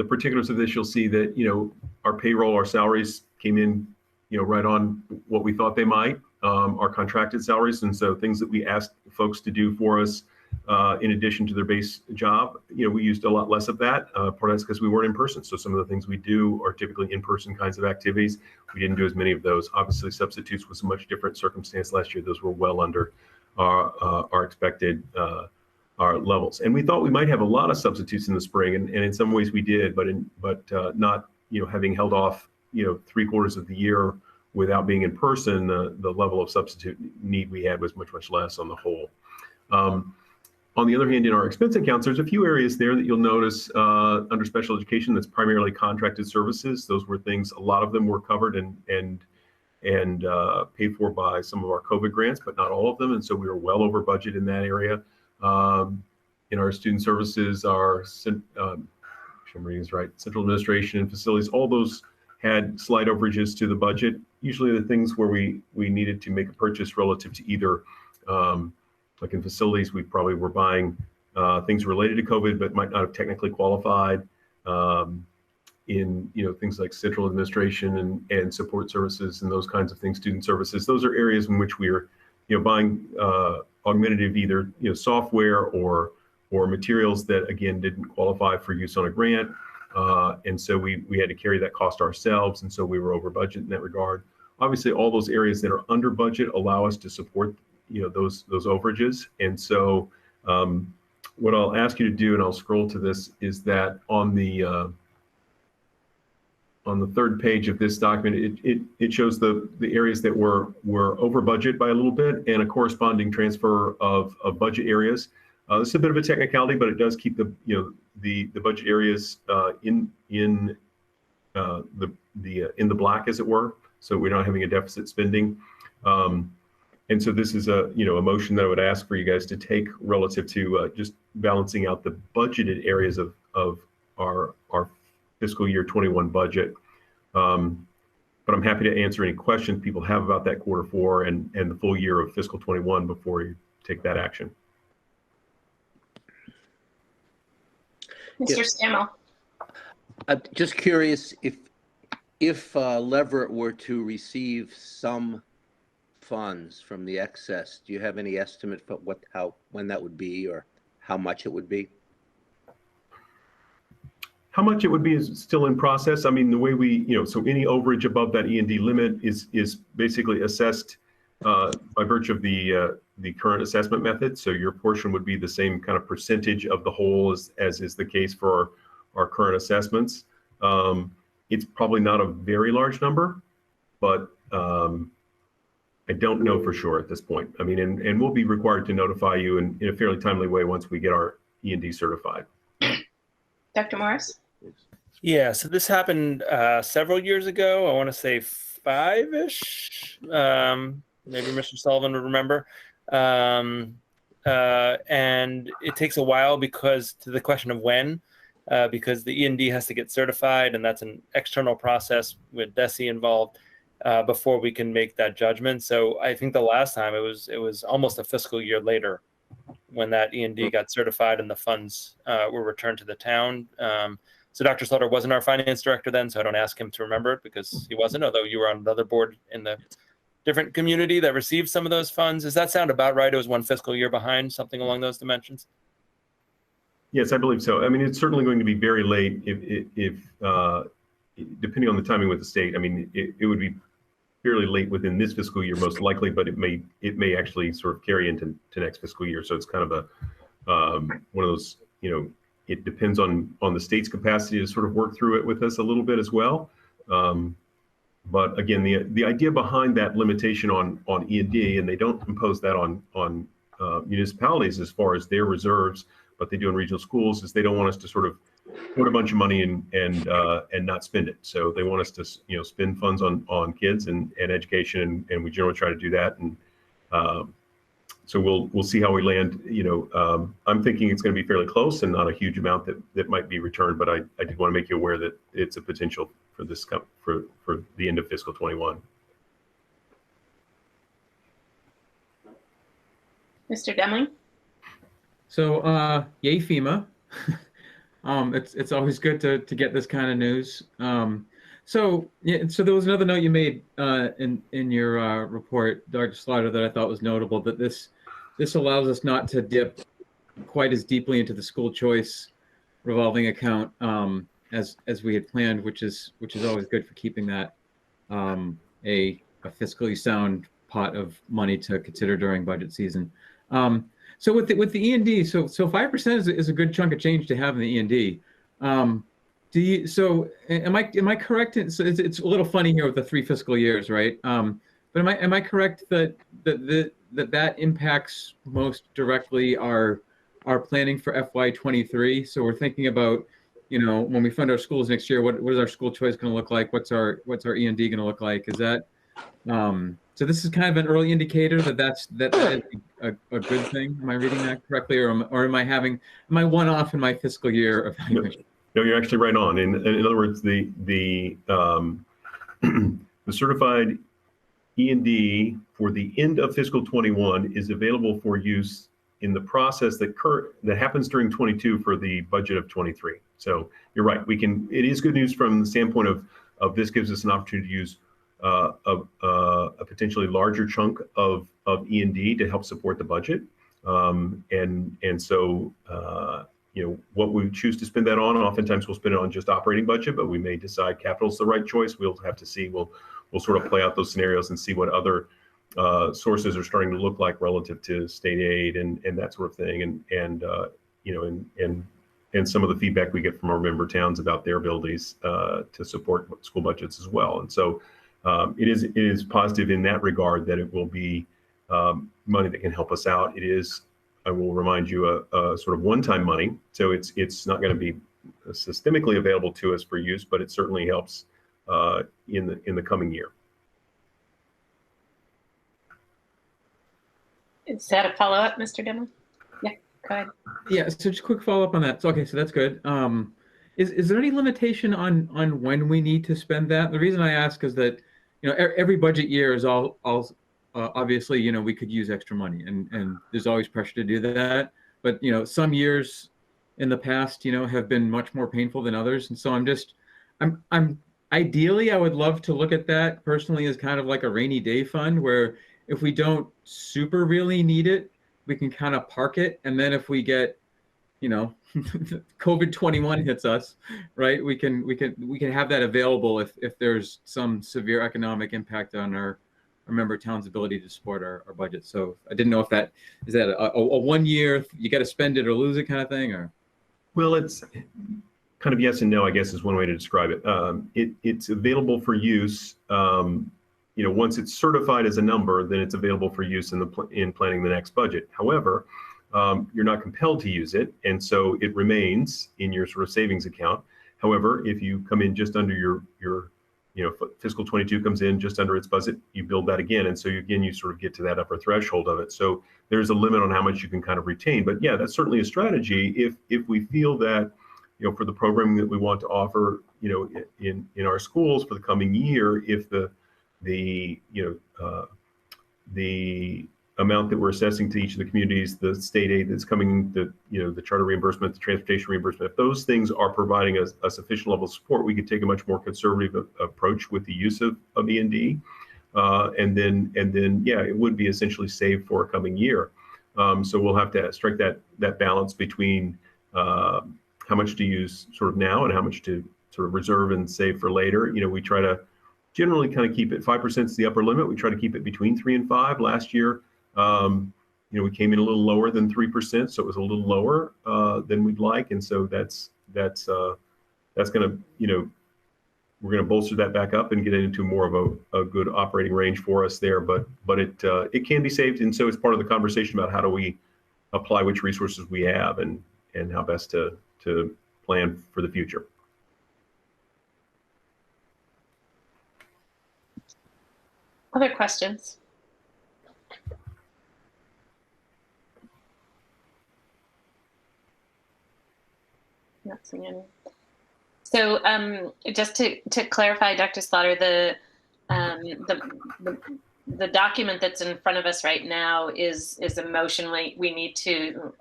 particulars of this, you'll see that our payroll, our salaries came in right on what we thought they might, our contracted salaries, and so things that we asked folks to do for us in addition to their base job, we used a lot less of that. Part of that's because we weren't in person, so some of the things we do are typically in-person kinds of activities. We didn't do as many of those. Obviously, substitutes was a much different circumstance last year. Those were well under our expected our levels, and we thought we might have a lot of substitutes in the spring, and in some ways we did, but not having held off 3/4 of the year without being in person, the level of substitute need we had was much less on the whole. On the other hand, in our expense accounts, there's a few areas there that you'll notice under special education that's primarily contracted services. Those were things, a lot of them were covered and paid for by some of our COVID grants, but not all of them, and so we were well over budget in that area. In our student services, our central administration and facilities, all those had slight overages to the budget. Usually the things where we needed to make a purchase relative to either, like in facilities, we probably were buying things related to COVID, but might not have technically qualified. In things like central administration and support services and those kinds of things, student services, those are areas in which we are buying augmentative either software or materials that again didn't qualify for use on a grant, and so we had to carry that cost ourselves, and so we were over budget in that regard. Obviously, all those areas that are under budget allow us to support those overages, and so what I'll ask you to do, and I'll scroll to this, is that on the third page of this document, it shows the areas that were over budget by a little bit and a corresponding transfer of budget areas. This is a bit of a technicality, but it does keep the budget areas in the black, as it were. So we're not having a deficit spending. And so this is a motion that I would ask for you guys to take relative to just balancing out the budgeted areas of our fiscal year 21 budget. But I'm happy to answer any questions people have about that Q4 and the full year of fiscal 21 before you take that action. Mr. Stammel. I'm just curious if Leverett were to receive some funds from the excess, do you have any estimate for when that would be or how much it would be? How much it would be is still in process. I mean, the way we, so any overage above that E&D limit is basically assessed by virtue of the current assessment method. So your portion would be the same kind of percentage of the whole as is the case for our current assessments. It's probably not a very large number, but I don't know for sure at this point. I mean, and we'll be required to notify you in a fairly timely way once we get our E&D certified. Dr. Morris? Yeah, so this happened several years ago. I want to say 5-ish. Maybe Mr. Sullivan would remember. And it takes a while because to the question of when, because the E&D has to get certified, and that's an external process with DESE involved before we can make that judgment. So I think the last time it was almost a fiscal year later when that E&D got certified and the funds were returned to the town. So Dr. Slaughter wasn't our finance director then, so I don't ask him to remember it because he wasn't, although you were on another board in the different community that received some of those funds. Does that sound about right? It was one fiscal year behind, something along those dimensions? Yes, I believe so. I mean, it's certainly going to be very late if depending on the timing with the state. I mean, it would be fairly late within this fiscal year, most likely, but it may actually sort of carry into next fiscal year. So it's kind of a one of those, it depends on the state's capacity to sort of work through it with us a little bit as well. But again, the idea behind that limitation on E&D, and they don't impose that on municipalities as far as their reserves, but they do in regional schools, is they don't want us to sort of put a bunch of money in and not spend it. So they want us to spend funds on kids and education, and we generally try to do that. And so we'll see how we land. I'm thinking it's going to be fairly close and not a huge amount that might be returned. But I did want to make you aware that it's a potential for this for the end of fiscal 21. Mr. Demling? So yay FEMA. It's always good to get this kind of news. So there was another note you made in your report, Dr. Slaughter, that I thought was notable, that this allows us not to dip quite as deeply into the school choice revolving account as we had planned, which is always good for keeping that a fiscally sound pot of money to consider during budget season. So with the E&D, so 5% is a good chunk of change to have in the E&D. Am I correct? So it's a little funny here with the 3 fiscal years, right? But am I correct that impacts most directly our planning for FY23? So we're thinking about, when we fund our schools next year, what is our school choice going to look like? What's our E&D going to look like? Is that so this is kind of an early indicator that is a good thing. Am I reading that correctly, or am I one off in my fiscal year evaluation? No, you're actually right on. In other words, the certified E&D for the end of fiscal 21 is available for use in the process that happens during 22 for the budget of 23. So you're right. It is good news from the standpoint of this gives us an opportunity to use a potentially larger chunk of E&D to help support the budget. And so, what we choose to spend that on, oftentimes we'll spend it on just operating budget, but we may decide capital is the right choice. We'll have to see. We'll sort of play out those scenarios and see what other sources are starting to look like relative to state aid and that sort of thing. And some of the feedback we get from our member towns about their abilities to support school budgets as well. And so it is positive in that regard that it will be money that can help us out. It is, I will remind you, a sort of one-time money. So it's not going to be systemically available to us for use, but it certainly helps in the coming year. Is that a follow-up, Mr. Demling? Yeah, go ahead. Yeah, so just a quick follow-up on that. So, okay, so that's good. Is there any limitation on when we need to spend that? The reason I ask is that, every budget year is all obviously, we could use extra money and there's always pressure to do that. But, some years in the past, have been much more painful than others. And so I'm ideally, I would love to look at that personally as kind of like a rainy day fund where if we don't super really need it, we can kind of park it. And then if we get, you know, COVID-21 hits us, right, we can have that available if there's some severe economic impact on our member towns' ability to support our budget. So I didn't know if that is that a 1 year, you got to spend it or lose it kind of thing, or? Well, it's kind of yes and no, I guess, is one way to describe it. It's available for use. You know, once it's certified as a number, then it's available for use in planning the next budget. However, you're not compelled to use it, and so it remains in your sort of savings account. However, if you come in just under your you know, fiscal 22 comes in just under its budget, you build that again, and so you sort of get to that upper threshold of it. So there's a limit on how much you can kind of retain. But yeah, that's certainly a strategy if we feel that, you know, for the programming that we want to offer, you know, in our schools for the coming year, if the amount that we're assessing to each of the communities, the state aid that's coming, the charter reimbursement, the transportation reimbursement, if those things are providing a sufficient level of support, we could take a much more conservative approach with the use of E&D. And then, yeah, it would be essentially saved for a coming year. So we'll have to strike that balance between how much to use sort of now and how much to sort of reserve and save for later. You know, we try to generally kind of keep it 5% is the upper limit. We try to keep it between 3 and 5. Last year, you know, we came in a little lower than 3%, so it was a little lower than we'd like, and so that's going to, you know, we're going to bolster that back up and get it into more of a good operating range for us there. But it can be saved, and so it's part of the conversation about how do we apply which resources we have and how best to plan for the future. Other questions? Not seeing any. So just to clarify, Dr. Slaughter, the document that's in front of us right now is a motion. We need to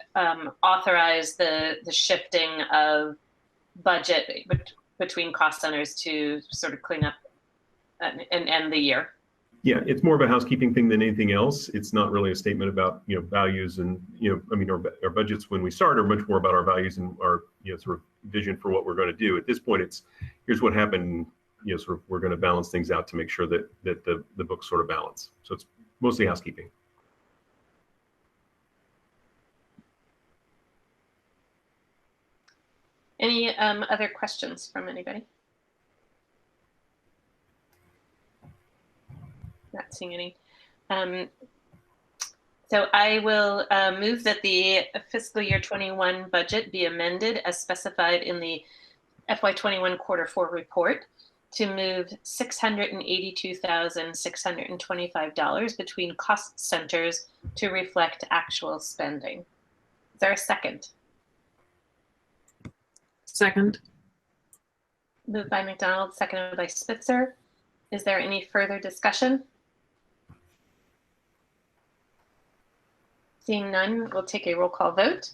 authorize the shifting of budget between cost centers to sort of clean up and end the year. Yeah, it's more of a housekeeping thing than anything else. It's not really a statement about, you know, values and, you know, I mean, our budgets when we start are much more about our values and our, you know, sort of vision for what we're going to do. At this point, it's here's what happened, you know, sort of we're going to balance things out to make sure that the books sort of balance. So it's mostly housekeeping. Any other questions from anybody? Not seeing any. So I will move that the fiscal year 21 budget be amended as specified in the FY21 Q4 report to move $682,625 between cost centers to reflect actual spending. Is there a second? Second. Moved by McDonald, seconded by Spitzer. Is there any further discussion? Seeing none, we'll take a roll call vote.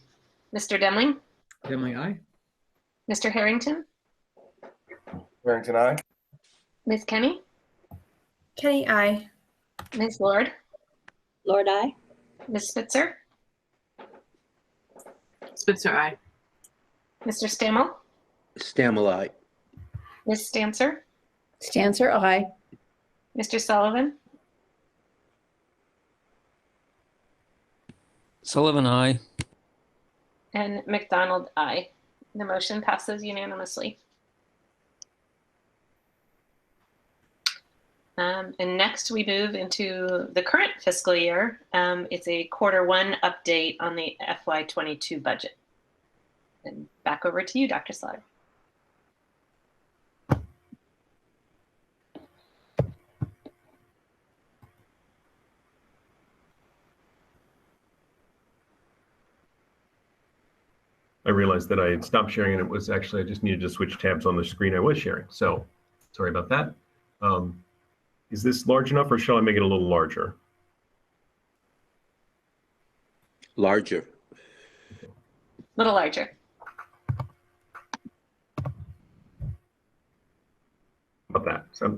Mr. Demling? Demling, aye. Mr. Harrington? Harrington, aye. Ms. Kenny? Kenny, aye. Ms. Lord? Lord, aye. Ms. Spitzer? Spitzer, aye. Mr. Stammel? Stammel, aye. Ms. Stancer? Stancer, aye. Mr. Sullivan? Sullivan, aye. And McDonald, aye. The motion passes unanimously. And next we move into the current fiscal year. It's a Q1 update on the FY22 budget. And back over to you, Dr. Slaughter. I realized that I had stopped sharing and it was actually, I just needed to switch tabs on the screen I was sharing. So sorry about that. Is this large enough or shall I make it a little larger? Larger. A little larger. About that. So is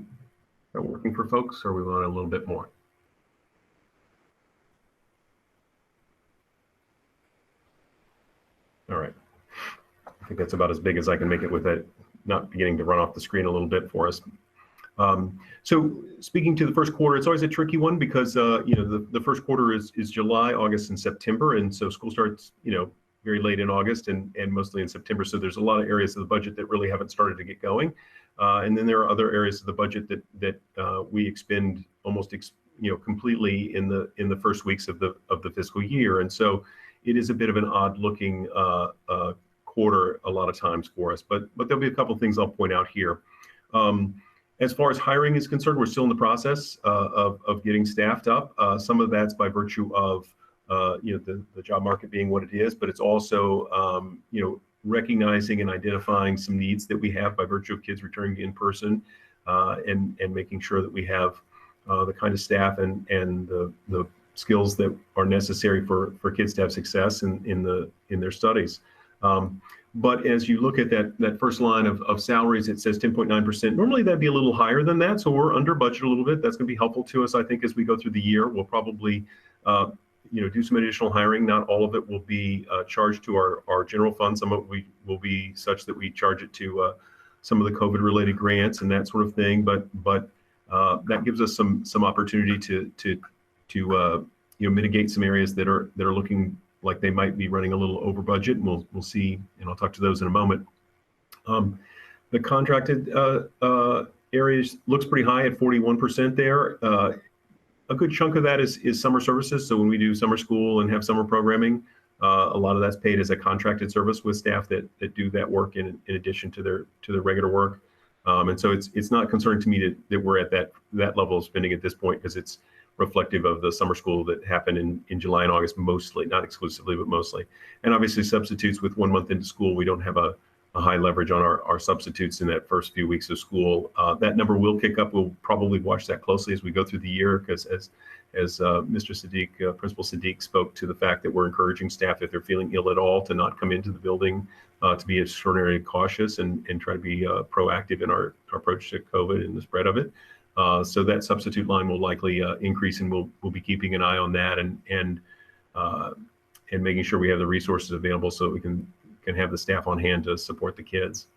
that working for folks or we want a little bit more? I think that's about as big as I can make it with it not beginning to run off the screen a little bit for us. So speaking to the first quarter, it's always a tricky one because the first quarter is July, August, and September, and so school starts very late in August and mostly in September. So there's a lot of areas of the budget that really haven't started to get going, and then there are other areas of the budget that we expend almost completely in the first weeks of the fiscal year, and so it is a bit of an odd looking quarter a lot of times for us. But there'll be a couple of things I'll point out here. As far as hiring is concerned, we're still in the process of getting staffed up. Some of that's by virtue of the job market being what it is, but it's also recognizing and identifying some needs that we have by virtue of kids returning in person, and making sure that we have the kind of staff and the skills that are necessary for kids to have success in their studies. But as you look at that first line of salaries, it says 10.9%. Normally that'd be a little higher than that, so we're under budget a little bit. That's going to be helpful to us, I think, as we go through the year. We'll probably do some additional hiring. Not all of it will be charged to our general fund. Some of it will be such that we charge it to some of the COVID-related grants and that sort of thing. But that gives us some opportunity to mitigate some areas that are looking like they might be running a little over budget, and we'll see, and I'll talk to those in a moment. The contracted areas looks pretty high at 41% there. A good chunk of that is summer services. So when we do summer school and have summer programming, a lot of that's paid as a contracted service with staff that do that work in addition to their regular work. And so it's not concerning to me that we're at that level of spending at this point, because it's reflective of the summer school that happened in July and August, mostly, not exclusively, but mostly. And obviously substitutes, with 1 month into school, we don't have a high leverage on our substitutes in that first few weeks of school. That number will kick up. We'll probably watch that closely as we go through the year, because as Mr. Sadiq, Principal Sadiq, spoke to the fact that we're encouraging staff, if they're feeling ill at all, to not come into the building, to be extraordinarily cautious and try to be proactive in our approach to COVID and the spread of it. So that substitute line will likely increase, and we'll be keeping an eye on that and making sure we have the resources available so that we can have the staff on hand to support the kids.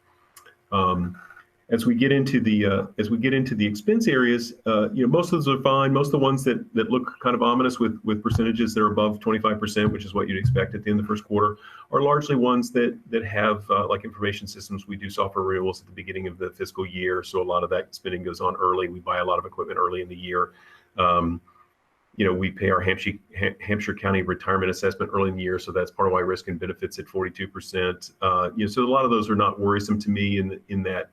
As we get into the expense areas, most of those are fine. Most of the ones that look kind of ominous with percentages that are above 25%, which is what you'd expect at the end of the first quarter, are largely ones that have like information systems. We do software renewals at the beginning of the fiscal year, so a lot of that spending goes on early. We buy a lot of equipment early in the year. We pay our Hampshire County retirement assessment early in the year, so that's part of why risk and benefits at 42%. So a lot of those are not worrisome to me in that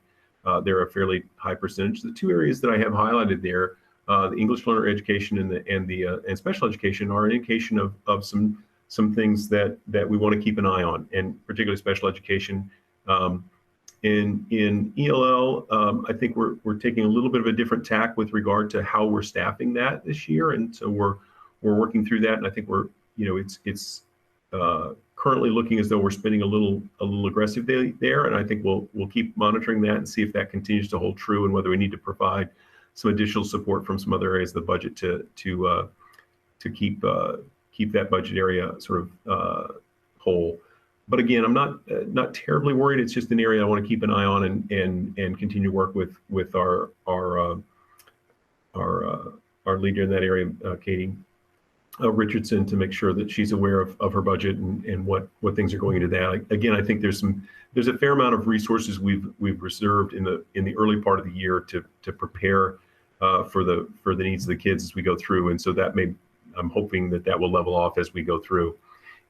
they're a fairly high percentage. The two areas that I have highlighted there, the English learner education and special education, are an indication of some things that we want to keep an eye on, and particularly special education. In ELL, I think we're taking a little bit of a different tack with regard to how we're staffing that this year, and so we're working through that. And I think it's currently looking as though we're spending a little aggressive there, and I think we'll keep monitoring that and see if that continues to hold true, and whether we need to provide some additional support from some other areas of the budget to keep that budget area sort of whole. But again, I'm not terribly worried. It's just an area I want to keep an eye on and continue to work with our leader in that area, Katie Richardson, to make sure that she's aware of her budget and what things are going into that. Again, I think there's a fair amount of resources we've reserved in the early part of the year to prepare for the needs of the kids as we go through, and so I'm hoping that will level off as we go through.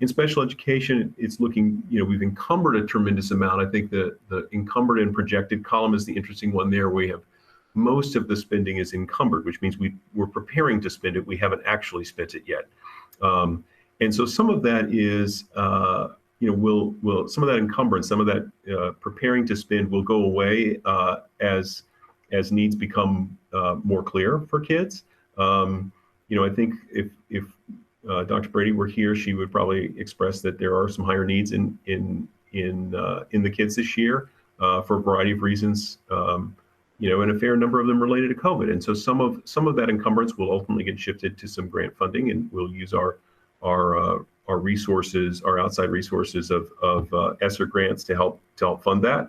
In special education, it's looking, we've encumbered a tremendous amount. I think the encumbered and projected column is the interesting one there. We have most of the spending is encumbered, which means we're preparing to spend it. We haven't actually spent it yet. And so some of that is, will some of that encumbrance, some of that preparing to spend will go away as needs become more clear for kids. I think if Dr. Brady were here, she would probably express that there are some higher needs in the kids this year for a variety of reasons, and a fair number of them related to COVID. And so some of that encumbrance will ultimately get shifted to some grant funding, and we'll use our our resources, our outside resources of ESSER grants to help fund that.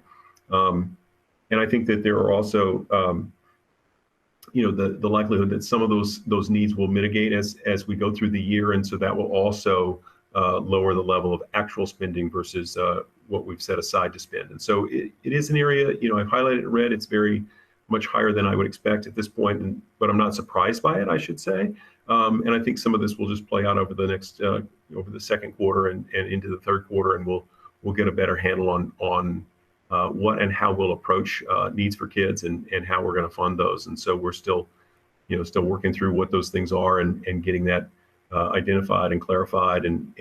And I think that there are also, the likelihood that some of those needs will mitigate as we go through the year, and so that will also lower the level of actual spending versus what we've set aside to spend. And so it is an area, I've highlighted in red. It's very much higher than I would expect at this point, but I'm not surprised by it, I should say. And I think some of this will just play out over the next, over the second quarter and into the third quarter, and we'll get a better handle on what and how we'll approach needs for kids and how we're going to fund those. And so we're still working through what those things are and getting that identified and clarified and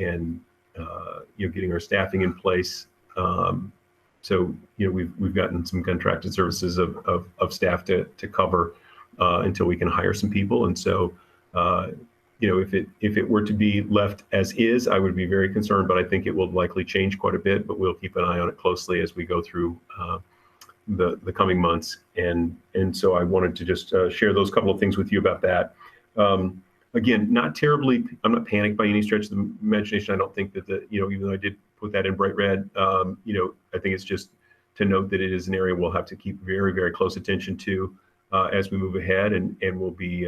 getting our staffing in place. So we've gotten some contracted services of staff to cover until we can hire some people. And so if it were to be left as is, I would be very concerned, but I think it will likely change quite a bit, but we'll keep an eye on it closely as we go through the coming months. And so I wanted to just share those couple of things with you about that. Again, I'm not panicked by any stretch of the imagination. I don't think that even though I did put that in bright red, I think it's just to note that it is an area we'll have to keep very, very close attention to as we move ahead, and we'll be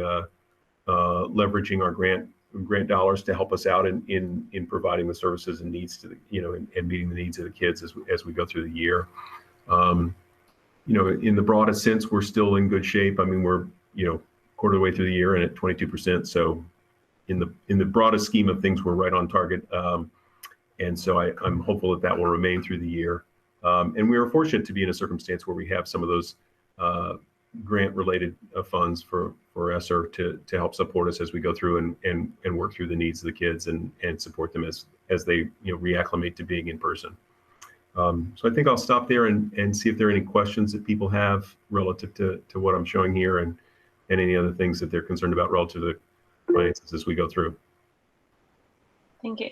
leveraging our grant dollars to help us out in providing the services and needs to and meeting the needs of the kids as we go through the year. In the broadest sense, we're still in good shape. I mean, we're quarter of the way through the year and at 22%. So in the broadest scheme of things, we're right on target. And so I'm hopeful that will remain through the year. And we are fortunate to be in a circumstance where we have some of those grant-related funds for ESSER to help support us as we go through and work through the needs of the kids and support them as they reacclimate to being in person. So I think I'll stop there and see if there are any questions that people have relative to what I'm showing here and any other things that they're concerned about relative to the finances as we go through. Thank you.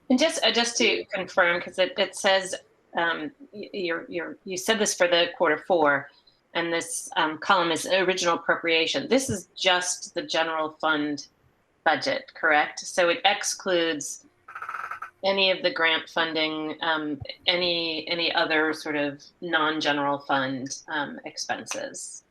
And just to confirm, because it says you said this for the quarter four, and this column is original appropriation. This is just the general fund budget, correct? So it excludes any of the grant funding, any other sort of non-general fund expenses.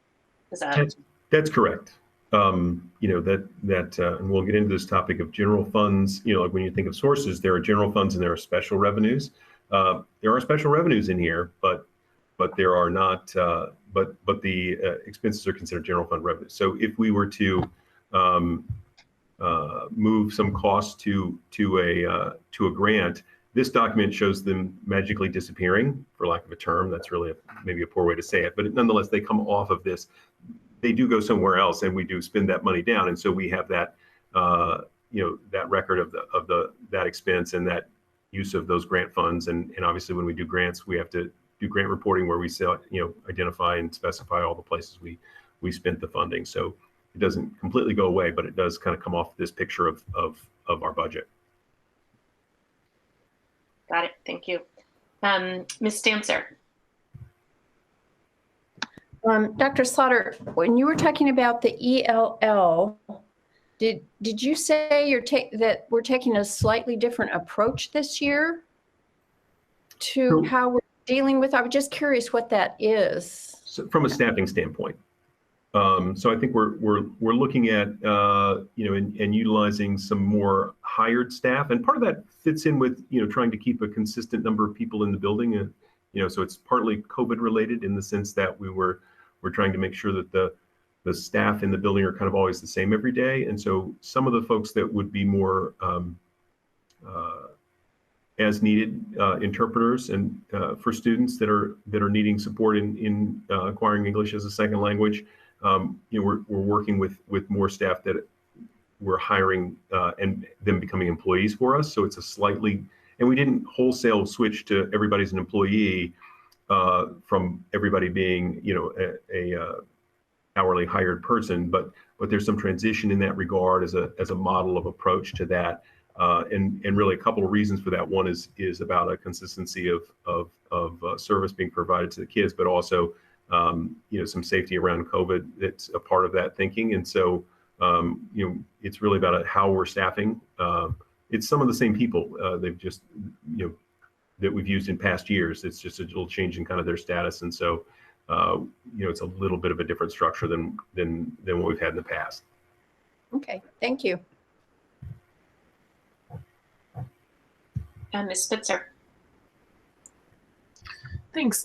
Is that? That's correct. And we'll get into this topic of general funds. Like when you think of sources, there are general funds and there are special revenues. There are special revenues in here, but there are not. But the expenses are considered general fund revenues. So if we were to move some costs to a grant, this document shows them magically disappearing, for lack of a term. That's really maybe a poor way to say it, but nonetheless, they come off of this. They do go somewhere else, and we do spend that money down, and so we have that that record of that expense and that use of those grant funds. And obviously, when we do grants, we have to do grant reporting where we identify and specify all the places we spent the funding. So it doesn't completely go away, but it does kind of come off this picture of our budget. Got it. Thank you. Ms. Stancer. Dr. Slaughter, when you were talking about the ELL, did you say that we're taking a slightly different approach this year to how we're dealing with? I was just curious what that is. So from a staffing standpoint. So I think we're looking at and utilizing some more hired staff, and part of that fits in with trying to keep a consistent number of people in the building, and so it's partly COVID related in the sense that we're trying to make sure that the staff in the building are kind of always the same every day, and so some of the folks that would be more as needed interpreters and for students that are needing support in acquiring English as a second language. We're working with more staff that we're hiring and them becoming employees for us. So it's a slightly, and we didn't wholesale switch to everybody's an employee from everybody being, a hourly hired person, but there's some transition in that regard as a model of approach to that. And really a couple of reasons for that. One is about a consistency of service being provided to the kids, but also some safety around COVID that's a part of that thinking. And so, it's really about how we're staffing it's some of the same people. They've just, that we've used in past years. It's just a little change in kind of their status. And so, it's a little bit of a different structure than what we've had in the past. Okay, thank you. And Ms. Spitzer. Thanks.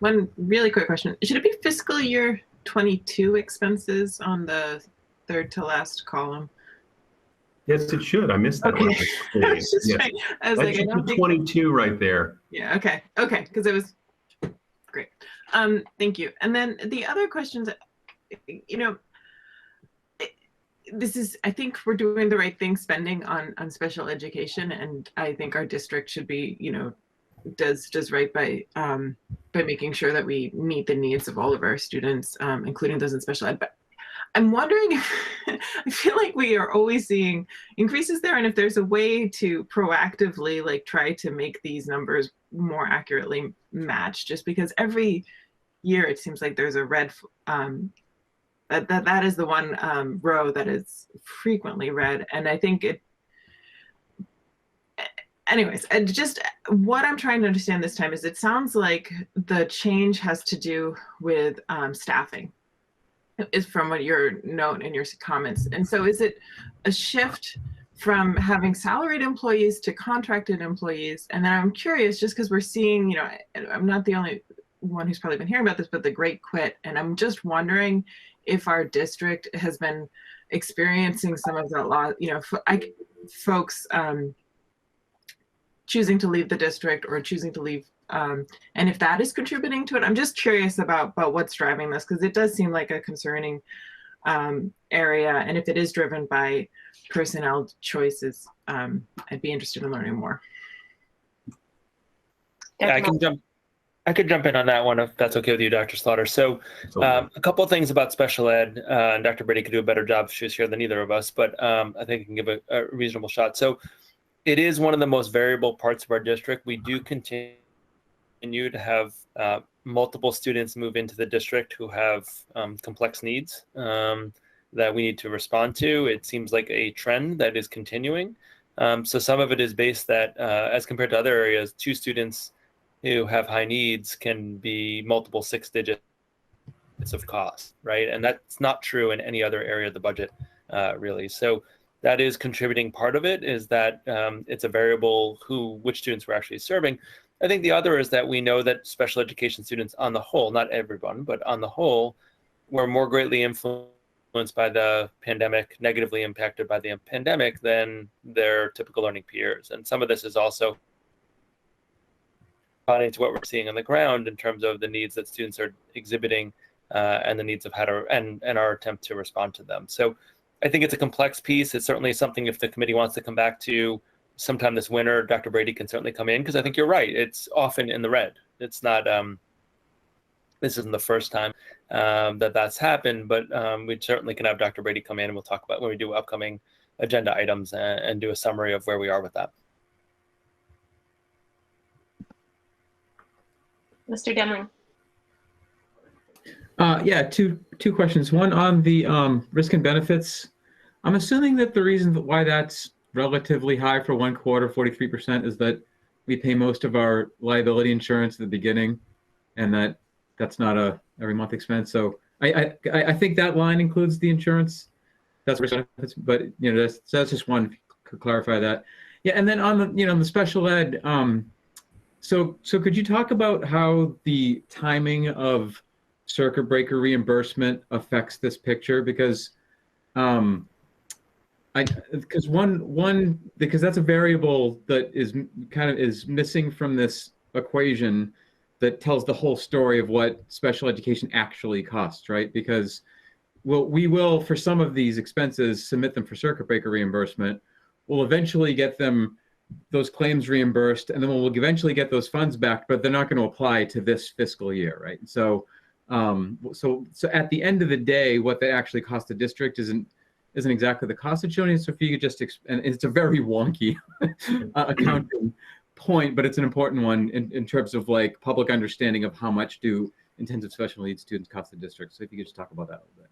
One really quick question. Should it be fiscal year 22 expenses on the third to last column? Yes, it should. I missed that Okay. one. Yes. I was like, I don't think 22 right there. Yeah. Okay. Because it was great. Thank you. And then the other questions, this is, I think we're doing the right thing spending on special education, and I think our district should be, does right by making sure that we meet the needs of all of our students, including those in special ed. But I'm wondering if I feel like we are always seeing increases there, and if there's a way to proactively try to make these numbers more accurately match, just because every year it seems like there's a red that is the one row that is frequently red, and I think it. Anyways, just what I'm trying to understand this time is it sounds like the change has to do with staffing, is from what your note and your comments. And so is it a shift from having salaried employees to contracted employees? And then I'm curious, just because we're seeing, I'm not the only one who's probably been hearing about this, but the great quit. And I'm just wondering if our district has been experiencing some of that folks choosing to leave the district or choosing to leave, and if that is contributing to it. I'm just curious about what's driving this, because it does seem like a concerning area, and if it is driven by personnel choices, I'd be interested in learning more. Yeah, I could jump in on that one if that's okay with you, Dr. Slaughter. So a couple of things about special ed, and Dr. Brady could do a better job if she was here than either of us, but I think I can give a reasonable shot. So it is one of the most variable parts of our district. We do continue to have multiple students move into the district who have complex needs that we need to respond to. It seems like a trend that is continuing. So some of it is based that as compared to other areas, 2 students who have high needs can be multiple 6 digits of cost, right? And that's not true in any other area of the budget, really. So that is contributing. Part of it is that it's a variable which students we're actually serving. I think the other is that we know that special education students on the whole, not everyone, but on the whole, were more greatly influenced by the pandemic, negatively impacted by the pandemic than their typical learning peers. And some of this is also responding to what we're seeing on the ground in terms of the needs that students are exhibiting and the needs of how to, and our attempt to respond to them. So I think it's a complex piece. It's certainly something, if the committee wants to come back to sometime this winter, Dr. Brady can certainly come in, because I think you're right. It's often in the red. It's not, this isn't the first time that's happened, but we certainly can have Dr. Brady come in and we'll talk about when we do upcoming agenda items and do a summary of where we are with that. Mr. Demling. Yeah, two questions. One on the risk and benefits. I'm assuming that the reason why that's relatively high for one quarter, 43%, is that we pay most of our liability insurance at the beginning, and that's not a every month expense. So I think that line includes the insurance. That's risk benefits, but that's just one. If you could clarify that. Yeah, and then on the the special ed. So could you talk about how the timing of circuit breaker reimbursement affects this picture? Because because that's a variable that is missing from this equation that tells the whole story of what special education actually costs, right? Because we will for some of these expenses submit them for circuit breaker reimbursement. We'll eventually get those claims reimbursed, and then we'll eventually get those funds back, but they're not going to apply to this fiscal year, right? So at the end of the day, what they actually cost the district isn't exactly the cost it's showing. So if you could just, and it's a very wonky accounting point, but it's an important one in terms of public understanding of how much do intensive special needs students cost the district. So if you could just talk about that a little bit.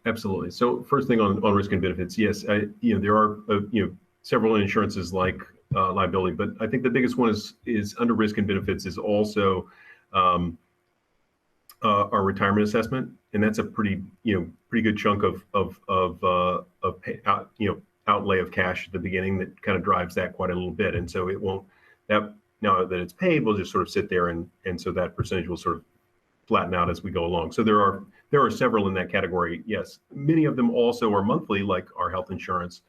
Absolutely. So first thing on risk and benefits, yes, there are several insurances like liability, but I think the biggest one is under risk and benefits is also our retirement assessment, and that's a pretty good chunk of outlay of cash at the beginning that kind of drives that quite a little bit, and so it won't now that it's paid will just sort of sit there, and so that percentage will sort of flatten out as we go along. So there are several in that category. Yes, many of them also are monthly, like our health insurance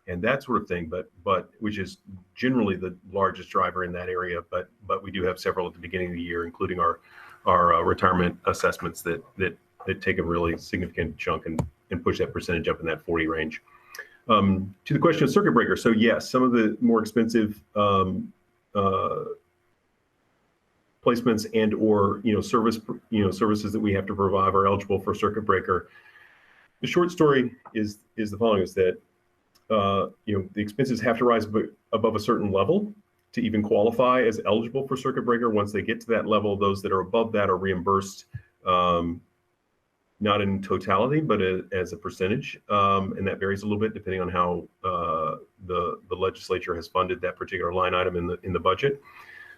and that sort of thing, but which is generally the largest driver in that area. But we do have several at the beginning of the year, including our retirement assessments that take a really significant chunk and push that percentage up in that 40 range. To the question of circuit breaker, so yes, some of the more expensive placements and or services that we have to provide are eligible for circuit breaker. The short story is the following: is that the expenses have to rise above a certain level to even qualify as eligible for circuit breaker. Once they get to that level, those that are above that are reimbursed, not in totality, but as a percentage, and that varies a little bit depending on how the legislature has funded that particular line item in the budget.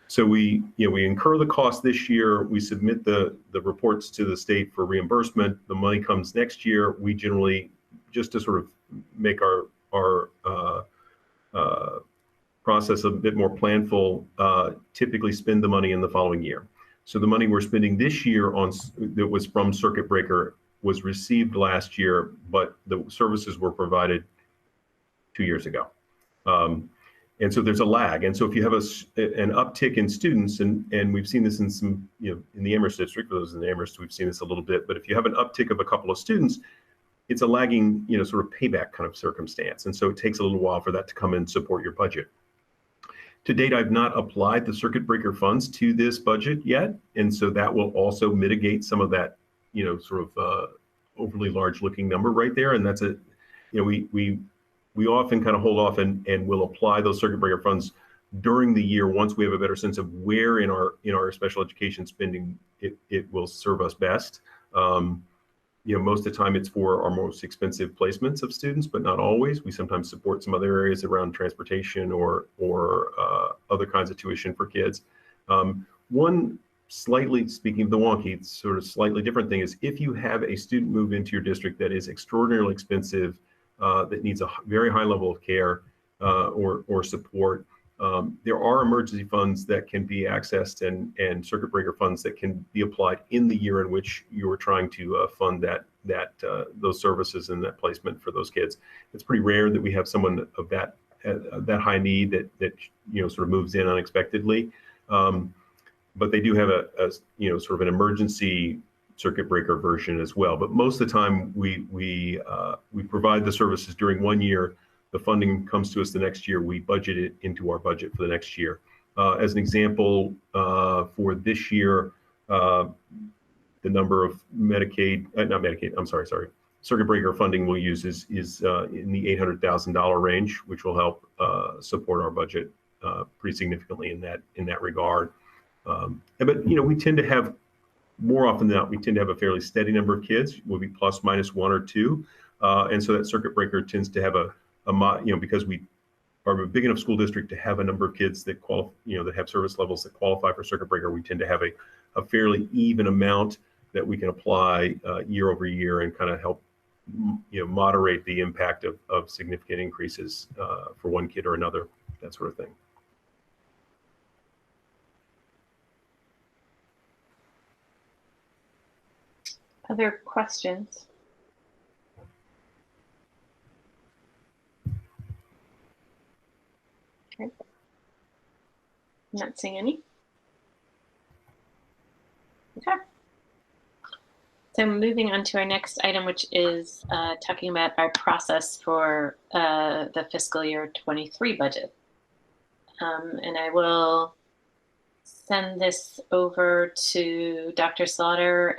So we incur the cost this year. We submit the reports to the state for reimbursement. The money comes next year. We generally, just to sort of make our process a bit more planful, typically spend the money in the following year. So the money we're spending this year that was from circuit breaker was received last year, but the services were provided 2 years ago. And so there's a lag. And so if you have an uptick in students, and we've seen this in some, in the Amherst district, for those in the Amherst, we've seen this a little bit, but if you have an uptick of a couple of students, it's a lagging, sort of payback kind of circumstance. And so it takes a little while for that to come and support your budget. To date, I've not applied the circuit breaker funds to this budget yet. And so that will also mitigate some of that, sort of overly large looking number right there. And that's we often kind of hold off and will apply those circuit breaker funds during the year once we have a better sense of where in our special education spending it will serve us best. Most of the time it's for our most expensive placements of students, but not always. We sometimes support some other areas around transportation or other kinds of tuition for kids. One slightly, speaking of the wonky, sort of slightly different thing is if you have a student move into your district that is extraordinarily expensive, that needs a very high level of care or support, there are emergency funds that can be accessed and circuit breaker funds that can be applied in the year in which you are trying to fund those services and that placement for those kids. It's pretty rare that we have someone of that high need that sort of moves in unexpectedly, but they do have a sort of an emergency circuit breaker version as well. But most of the time we provide the services during 1 year. The funding comes to us the next year. We budget it into our budget for the next year. As an example, for this year, the number of circuit breaker funding we'll use is in the $800,000 range, which will help support our budget pretty significantly in that regard. But we tend to have, more often than not, we tend to have a fairly steady number of kids. We'll be plus minus 1 or 2, and so that circuit breaker tends to have because we are a big enough school district to have a number of kids that that have service levels that qualify for circuit breaker. We tend to have a fairly even amount that we can apply year over year and kind of help moderate the impact of significant increases for one kid or another, that sort of thing. Other questions? Okay. I'm not seeing any. Okay. So moving on to our next item, which is talking about our process for the fiscal year 23 budget. And I will send this over to Dr. Slaughter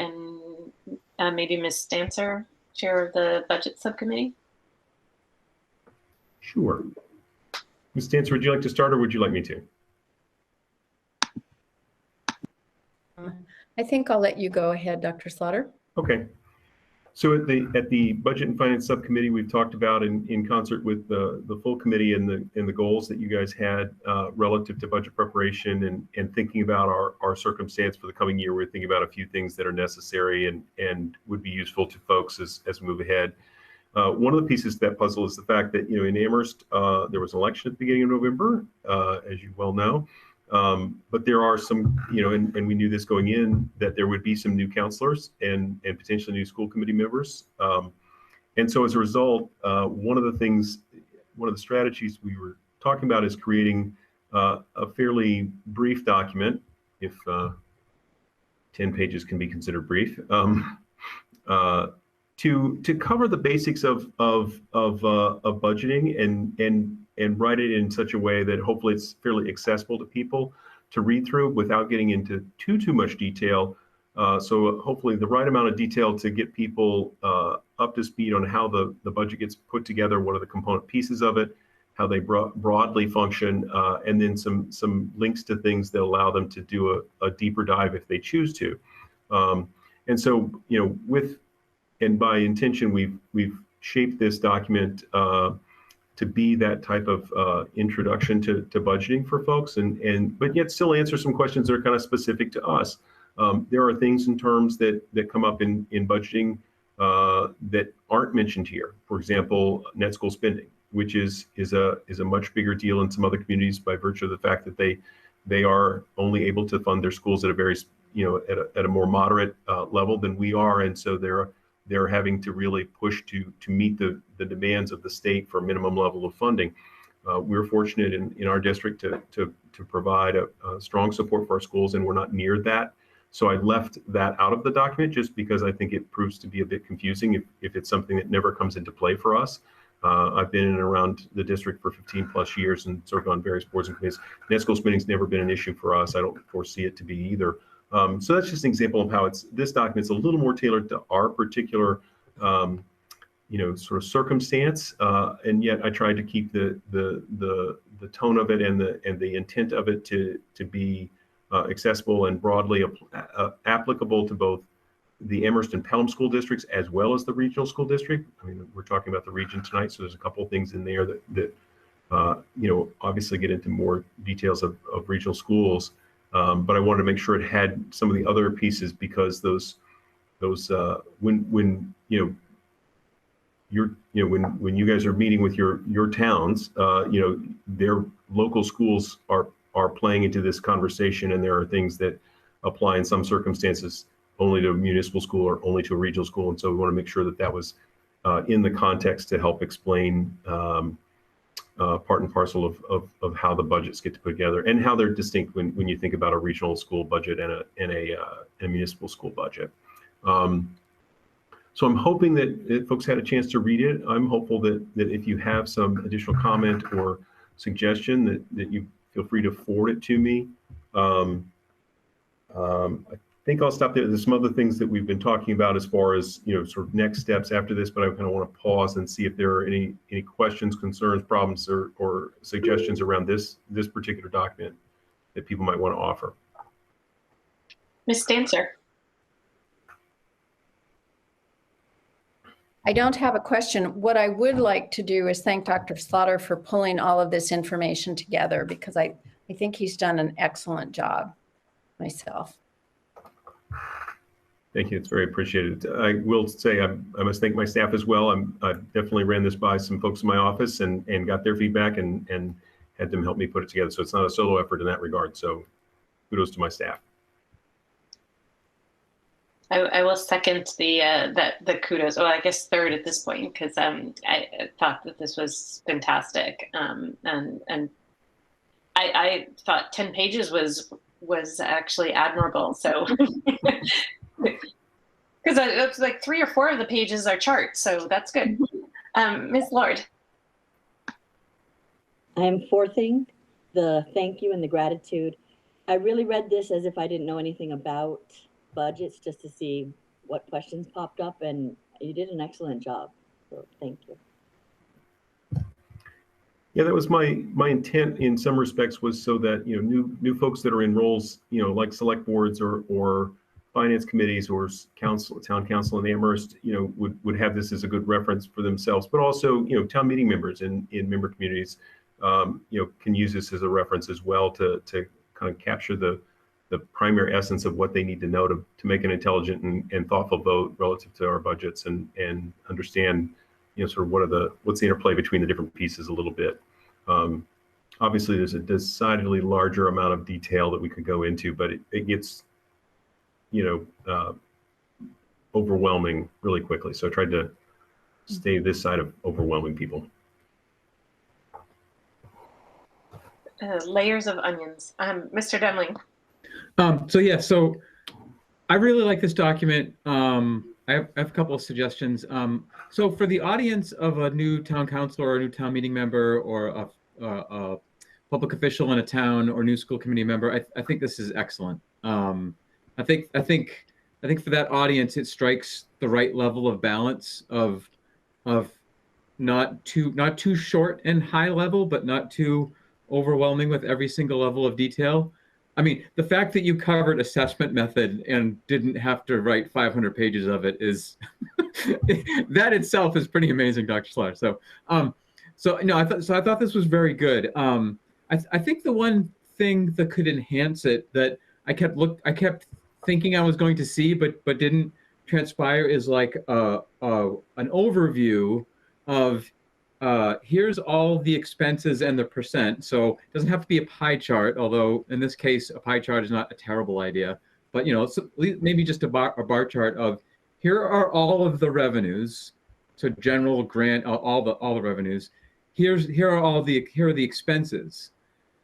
and maybe Ms. Stancer, Chair of the Budget Subcommittee. Sure. Ms. Stancer, would you like to start or would you like me to? I think I'll let you go ahead, Dr. Slaughter. Okay. So at the Budget and Finance Subcommittee, we've talked about in concert with the full committee and the goals that you guys had relative to budget preparation and thinking about our circumstance for the coming year. We're thinking about a few things that are necessary and would be useful to folks as we move ahead. One of the pieces to that puzzle is the fact that, in Amherst, there was an election at the beginning of November, as you well know. But there are some, and we knew this going in, that there would be some new counselors and potentially new school committee members. And so as a result, one of the strategies we were talking about is creating a fairly brief document, if 10 pages can be considered brief, to cover the basics of budgeting and write it in such a way that hopefully it's fairly accessible to people to read through without getting into too much detail. So hopefully the right amount of detail to get people up to speed on how the budget gets put together, what are the component pieces of it, how they broadly function, and then some links to things that allow them to do a deeper dive if they choose to. And so, and by intention, we've shaped this document to be that type of introduction to budgeting for folks, but yet still answer some questions that are kind of specific to us. There are things and terms that come up in budgeting that aren't mentioned here. For example, net school spending, which is a much bigger deal in some other communities by virtue of the fact that they are only able to fund their schools at a very at a more moderate level than we are, and so they're having to really push to meet the demands of the state for a minimum level of funding. We're fortunate in our district to provide a strong support for our schools, and we're not near that. So I left that out of the document just because I think it proves to be a bit confusing if it's something that never comes into play for us. I've been in and around the district for 15 plus years and served on various boards and committees. Net school spending's never been an issue for us. I don't foresee it to be either. So that's just an example of how this document's a little more tailored to our particular, sort of circumstance, and yet I tried to keep the tone of it and the intent of it to be accessible and broadly applicable to both the Amherst and Pelham school districts as well as the regional school district. I mean, we're talking about the region tonight, so there's a couple of things in there that obviously get into more details of regional schools. But I wanted to make sure it had some of the other pieces because those when you guys are meeting with your towns, their local schools are playing into this conversation, and there are things that apply in some circumstances only to a municipal school or only to a regional school, and so we want to make sure that was in the context to help explain part and parcel of how the budgets get to put together and how they're distinct when you think about a regional school budget and a municipal school budget. So I'm hoping that folks had a chance to read it. I'm hopeful that if you have some additional comment or suggestion that you feel free to forward it to me. I think I'll stop there. There's some other things that we've been talking about as far as sort of next steps after this, but I kind of want to pause and see if there are any questions, concerns, problems, or suggestions around this particular document that people might want to offer. Ms. Dancer. I don't have a question. What I would like to do is thank Dr. Slaughter for pulling all of this information together because I think he's done an excellent job myself. Thank you. It's very appreciated. I will say I must thank my staff as well. I definitely ran this by some folks in my office and got their feedback and had them help me put it together. So it's not a solo effort in that regard. So kudos to my staff. I will second the kudos. Well, I guess third at this point because I thought that this was fantastic, and I thought 10 pages was actually admirable. So because it's like 3 or 4 of the pages are charts, so that's good. Ms. Lord. I am fourthing the thank you and the gratitude. I really read this as if I didn't know anything about budgets just to see what questions popped up, and you did an excellent job. So thank you. Yeah, that was my intent in some respects was so that new folks that are in roles like select boards or finance committees or town council in Amherst, would have this as a good reference for themselves, but also, town meeting members in member communities, can use this as a reference as well to kind of capture the primary essence of what they need to know to make an intelligent and thoughtful vote relative to our budgets and understand, sort of what's the interplay between the different pieces a little bit. Obviously, there's a decidedly larger amount of detail that we could go into, but it gets, overwhelming really quickly. So I tried to stay this side of overwhelming people. Layers of onions. Mr. Demling. So I really like this document. I have a couple of suggestions. So for the audience of a new town councilor or a new town meeting member or a public official in a town or new school committee member, I think this is excellent. I think for that audience, it strikes the right level of balance of not too short and high level, but not too overwhelming with every single level of detail. I mean, the fact that you covered assessment method and didn't have to write 500 pages of it is that itself is pretty amazing, Dr. Slaughter. I thought this was very good. I think the one thing that could enhance it that I kept thinking I was going to see, but didn't transpire is like an overview of here's all the expenses and the percent. So it doesn't have to be a pie chart, although in this case, a pie chart is not a terrible idea. But maybe just a bar chart of here are all of the revenues. So general grant, all the revenues. Here are the expenses,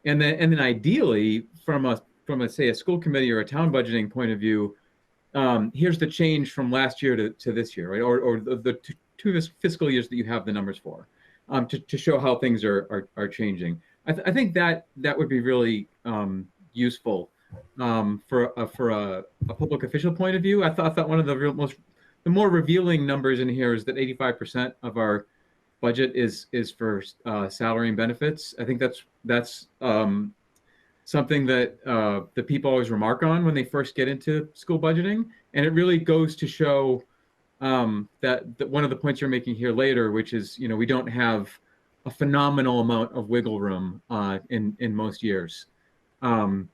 and then ideally from a say a school committee or a town budgeting point of view, here's the change from last year to this year, right? Or the two fiscal years that you have the numbers for. To show how things are changing. I think that would be really useful for a public official point of view. I thought one of the more revealing numbers in here is that 85% of our budget is for salary and benefits. I think that's something that the people always remark on when they first get into school budgeting, and it really goes to show that one of the points you're making here later, which is, we don't have a phenomenal amount of wiggle room in most years. So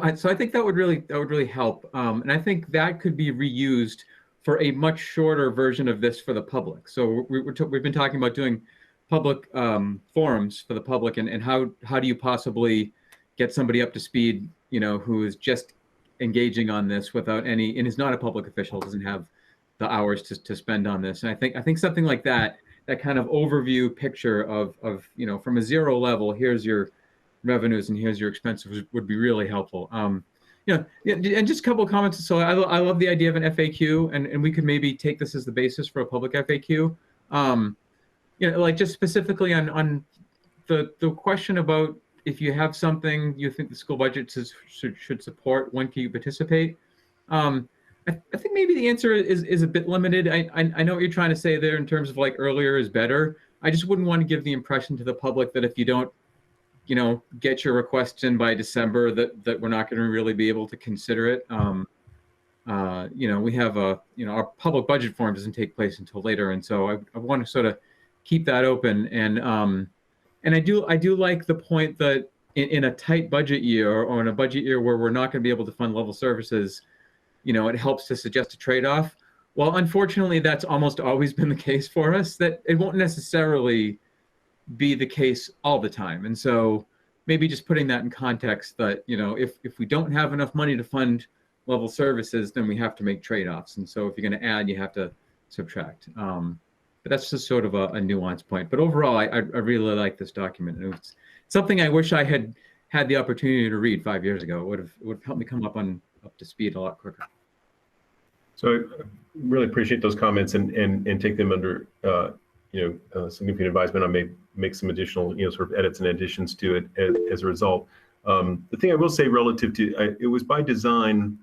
I think that would really help, and I think that could be reused for a much shorter version of this for the public. So we've been talking about doing public forums for the public, and how do you possibly get somebody up to speed, who is just engaging on this without any, and is not a public official, doesn't have the hours to spend on this. And I think something like that kind of overview picture of from a zero level, here's your revenues and here's your expenses would be really helpful. And just a couple of comments. So I love the idea of an FAQ, and we could maybe take this as the basis for a public FAQ. Like just specifically on the question about if you have something you think the school budget should support, when can you participate? I think maybe the answer is a bit limited. I know what you're trying to say there in terms of like earlier is better. I just wouldn't want to give the impression to the public that if you don't, get your request in by December, that we're not going to really be able to consider it. We have our public budget forum doesn't take place until later, and so I want to sort of keep that open. And I do like the point that in a tight budget year or in a budget year where we're not going to be able to fund level services, it helps to suggest a trade-off. Well, unfortunately, that's almost always been the case for us, that it won't necessarily be the case all the time. And so maybe just putting that in context that, if we don't have enough money to fund level services, then we have to make trade-offs. And so if you're going to add, you have to subtract. But that's just sort of a nuanced point. But overall, I really like this document. And it's something I wish I had the opportunity to read 5 years ago. It would have helped me come up to speed a lot quicker. So I really appreciate those comments and take them under significant advisement. I may make some additional sort of edits and additions to it as a result. The thing I will say relative to it was by design,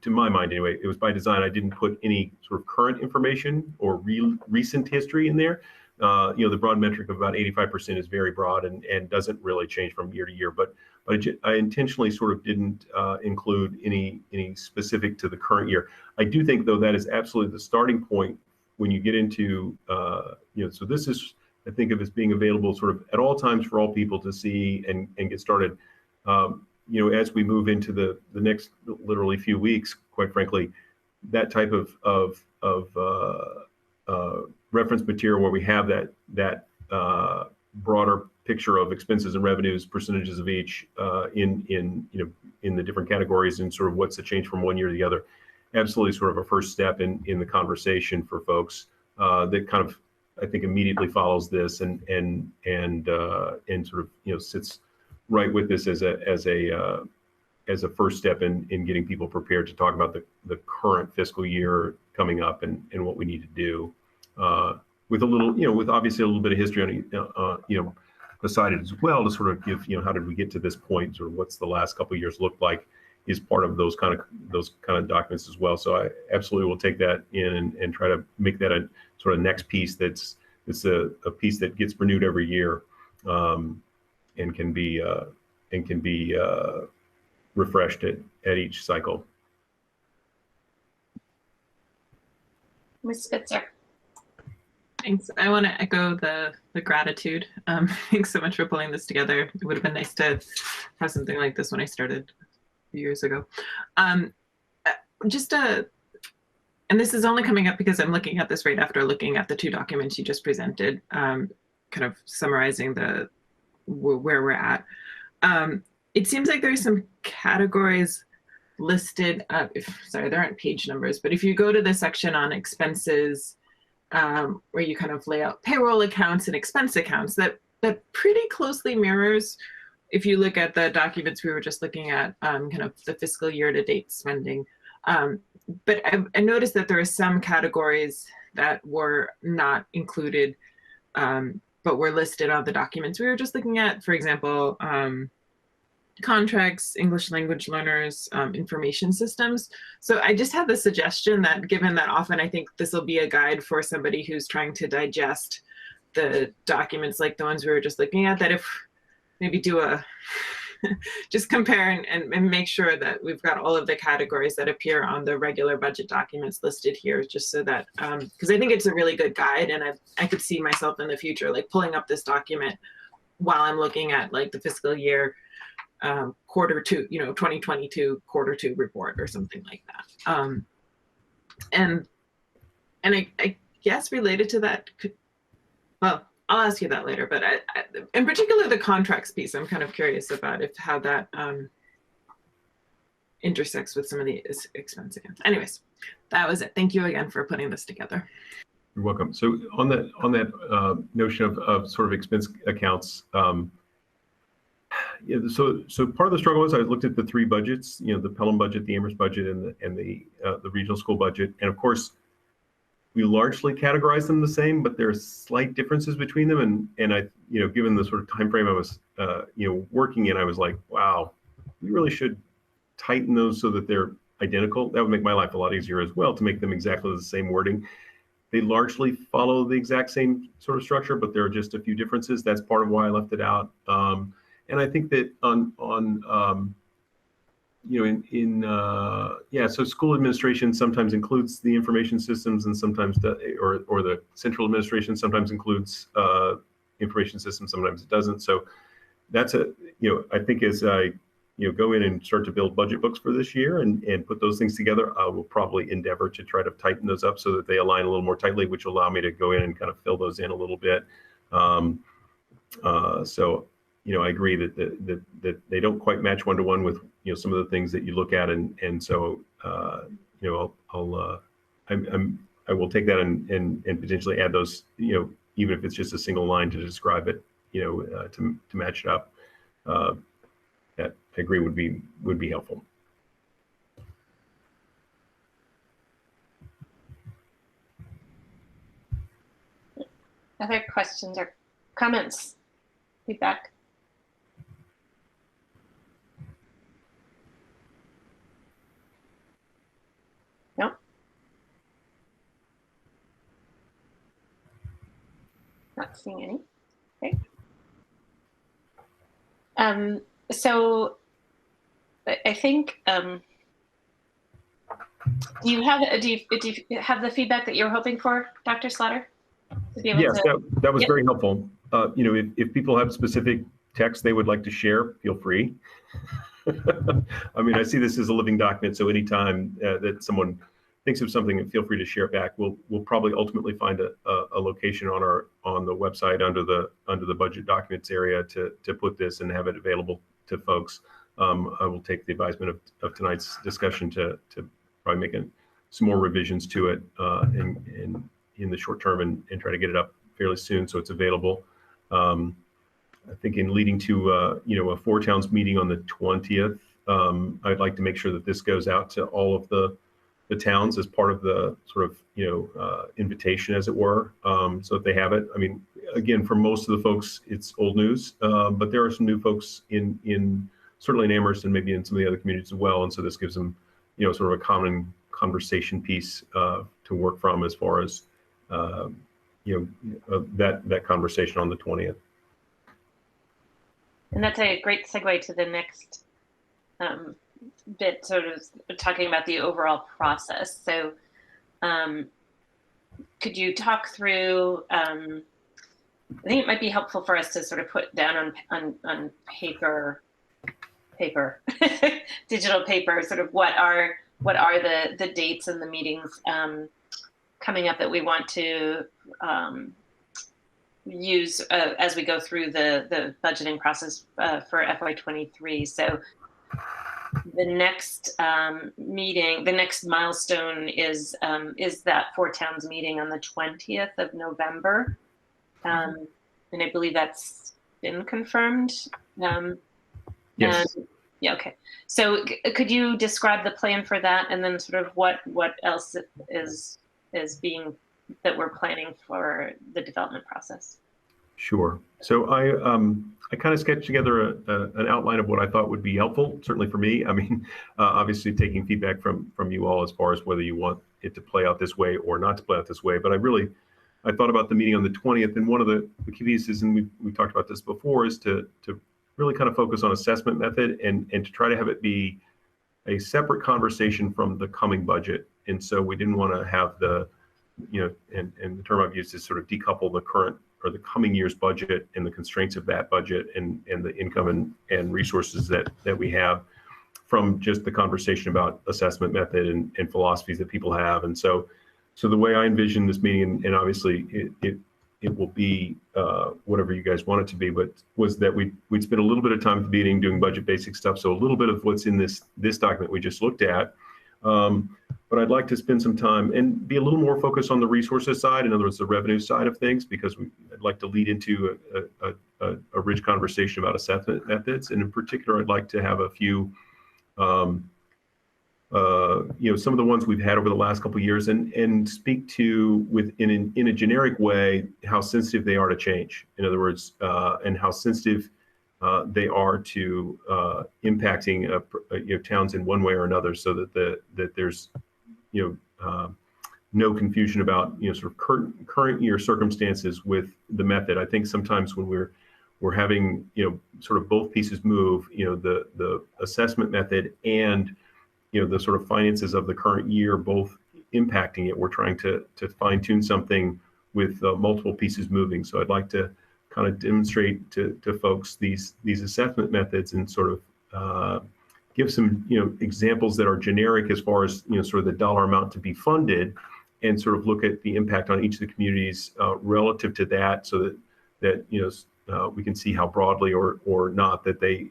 to my mind anyway, it was by design. I didn't put any sort of current information or recent history in there. The broad metric of about 85% is very broad and doesn't really change from year to year. But but I intentionally sort of didn't include any specific to the current year. I do think, though, that is absolutely the starting point when you get into, so this is, I think of as being available sort of at all times for all people to see and get started. As we move into the next literally few weeks, quite frankly, that type of reference material where we have that broader picture of expenses and revenues, percentages of each in the different categories, and sort of what's the change from one year to the other. Absolutely, sort of a first step in the conversation for folks that kind of, I think, immediately follows this and sort of sits right with this as a first step in getting people prepared to talk about the current fiscal year coming up and what we need to do. With a little, with obviously a little bit of history on, beside it as well, to sort of give, how did we get to this point, or what's the last couple of years looked like, is part of those kind of documents as well. So I absolutely will take that in and try to make that a sort of next piece it's a piece that gets renewed every year, and can be refreshed at each cycle. Ms. Spitzer. Thanks. I want to echo the gratitude. Thanks so much for pulling this together. It would have been nice to have something like this when I started a few years ago. And this is only coming up because I'm looking at this right after looking at the two documents you just presented, kind of summarizing where we're at. It seems like there's some categories listed. Sorry, there aren't page numbers, but if you go to the section on expenses, where you kind of lay out payroll accounts and expense accounts, that pretty closely mirrors, if you look at the documents we were just looking at, kind of the fiscal year to date spending. But I noticed that there are some categories that were not included, but were listed on the documents we were just looking at. For example, contracts, English language learners, information systems. So I just had the suggestion that, given that often I think this will be a guide for somebody who's trying to digest the documents like the ones we were just looking at, that if maybe just compare and make sure that we've got all of the categories that appear on the regular budget documents listed here, just so that, because I think it's a really good guide, and I could see myself in the future like pulling up this document while I'm looking at like the fiscal year quarter two, 2022 quarter two report or something like that. And I guess related to that, well, I'll ask you that later, but I, in particular, the contracts piece, I'm kind of curious about how that intersects with some of the expense accounts. Anyways, that was it. Thank you again for putting this together. You're welcome. So on that notion of sort of expense accounts, so part of the struggle is I looked at the three budgets, the Pelham budget, the Amherst budget, and the regional school budget, and of course, we largely categorize them the same, but there are slight differences between them. And I, given the sort of time frame I was, working in, I was like, wow, we really should tighten those so that they're identical. That would make my life a lot easier as well, to make them exactly the same wording. They largely follow the exact same sort of structure, but there are just a few differences. That's part of why I left it out. And I think that so school administration sometimes includes the information systems, and sometimes or the central administration sometimes includes information systems, sometimes it doesn't. So that's I think as I go in and start to build budget books for this year and put those things together, I will probably endeavor to try to tighten those up so that they align a little more tightly, which will allow me to go in and kind of fill those in a little bit. So I agree that they don't quite match one-to-one with some of the things that you look at, and so I will take that and potentially add those, even if it's just a single line to describe it, to match it up. That I agree would be helpful. Other questions or comments? Feedback? No? Not seeing any. Okay. So I think, do you have the feedback that you were hoping for, Dr. Slaughter? To be able Yes, to, that was Yep. very helpful. If people have specific text they would like to share, feel free. I mean, I see this as a living document, so anytime that someone thinks of something, feel free to share it back. We'll probably ultimately find a location on the website under the budget documents area to put this and have it available to folks. I will take the advisement of tonight's discussion to probably make some more revisions to it in the short term and try to get it up fairly soon so it's available. I think in leading to a Four Towns meeting on the 20th, I'd like to make sure that this goes out to all of the towns as part of the sort of invitation, as it were, so that they have it. I mean, again, for most of the folks, it's old news, but there are some new folks in certainly in Amherst and maybe in some of the other communities as well, and so this gives them sort of a common conversation piece to work from as far as that conversation on the 20th. and that's a great segue to the next bit, sort of talking about the overall process. So could you talk through, I think it might be helpful for us to sort of put down on paper, digital paper, sort of what are the dates and the meetings coming up that we want to use as we go through the budgeting process for FY23. So the next meeting, the next milestone is that Four Towns meeting on the 20th of November. And I believe that's been confirmed. Yes. And, yeah, okay. So could you describe the plan for that, and then sort of what else is being, that we're planning for the development process? Sure. So I kind of sketched together an outline of what I thought would be helpful, certainly for me. I mean, obviously taking feedback from you all as far as whether you want it to play out this way or not to play out this way. But I thought about the meeting on the 20th, and one of the key pieces, and we've talked about this before, is to really kind of focus on assessment method and to try to have it be a separate conversation from the coming budget. And so we didn't want to have and the term I've used is sort of decouple the current or the coming year's budget and the constraints of that budget and the income and resources that we have from just the conversation about assessment method and philosophies that people have. And so the way I envision this meeting, and obviously it will be whatever you guys want it to be, but was that we'd spend a little bit of time at the beginning doing budget basic stuff. So a little bit of what's in this document we just looked at. But I'd like to spend some time and be a little more focused on the resources side, in other words, the revenue side of things, because I'd like to lead into a rich conversation about assessment methods. And in particular, I'd like to have a few, some of the ones we've had over the last couple of years and speak to in a generic way, how sensitive they are to change. In other words, and how sensitive they are to impacting towns in one way or another, so that there's no confusion about sort of current year circumstances with the method. I think sometimes when we're having sort of both pieces move, the assessment method and the sort of finances of the current year both impacting it, we're trying to fine tune something with multiple pieces moving. So I'd like to kind of demonstrate to folks these assessment methods and sort of give some examples that are generic as far as sort of the dollar amount to be funded, and sort of look at the impact on each of the communities relative to that, so that we can see how broadly or not that they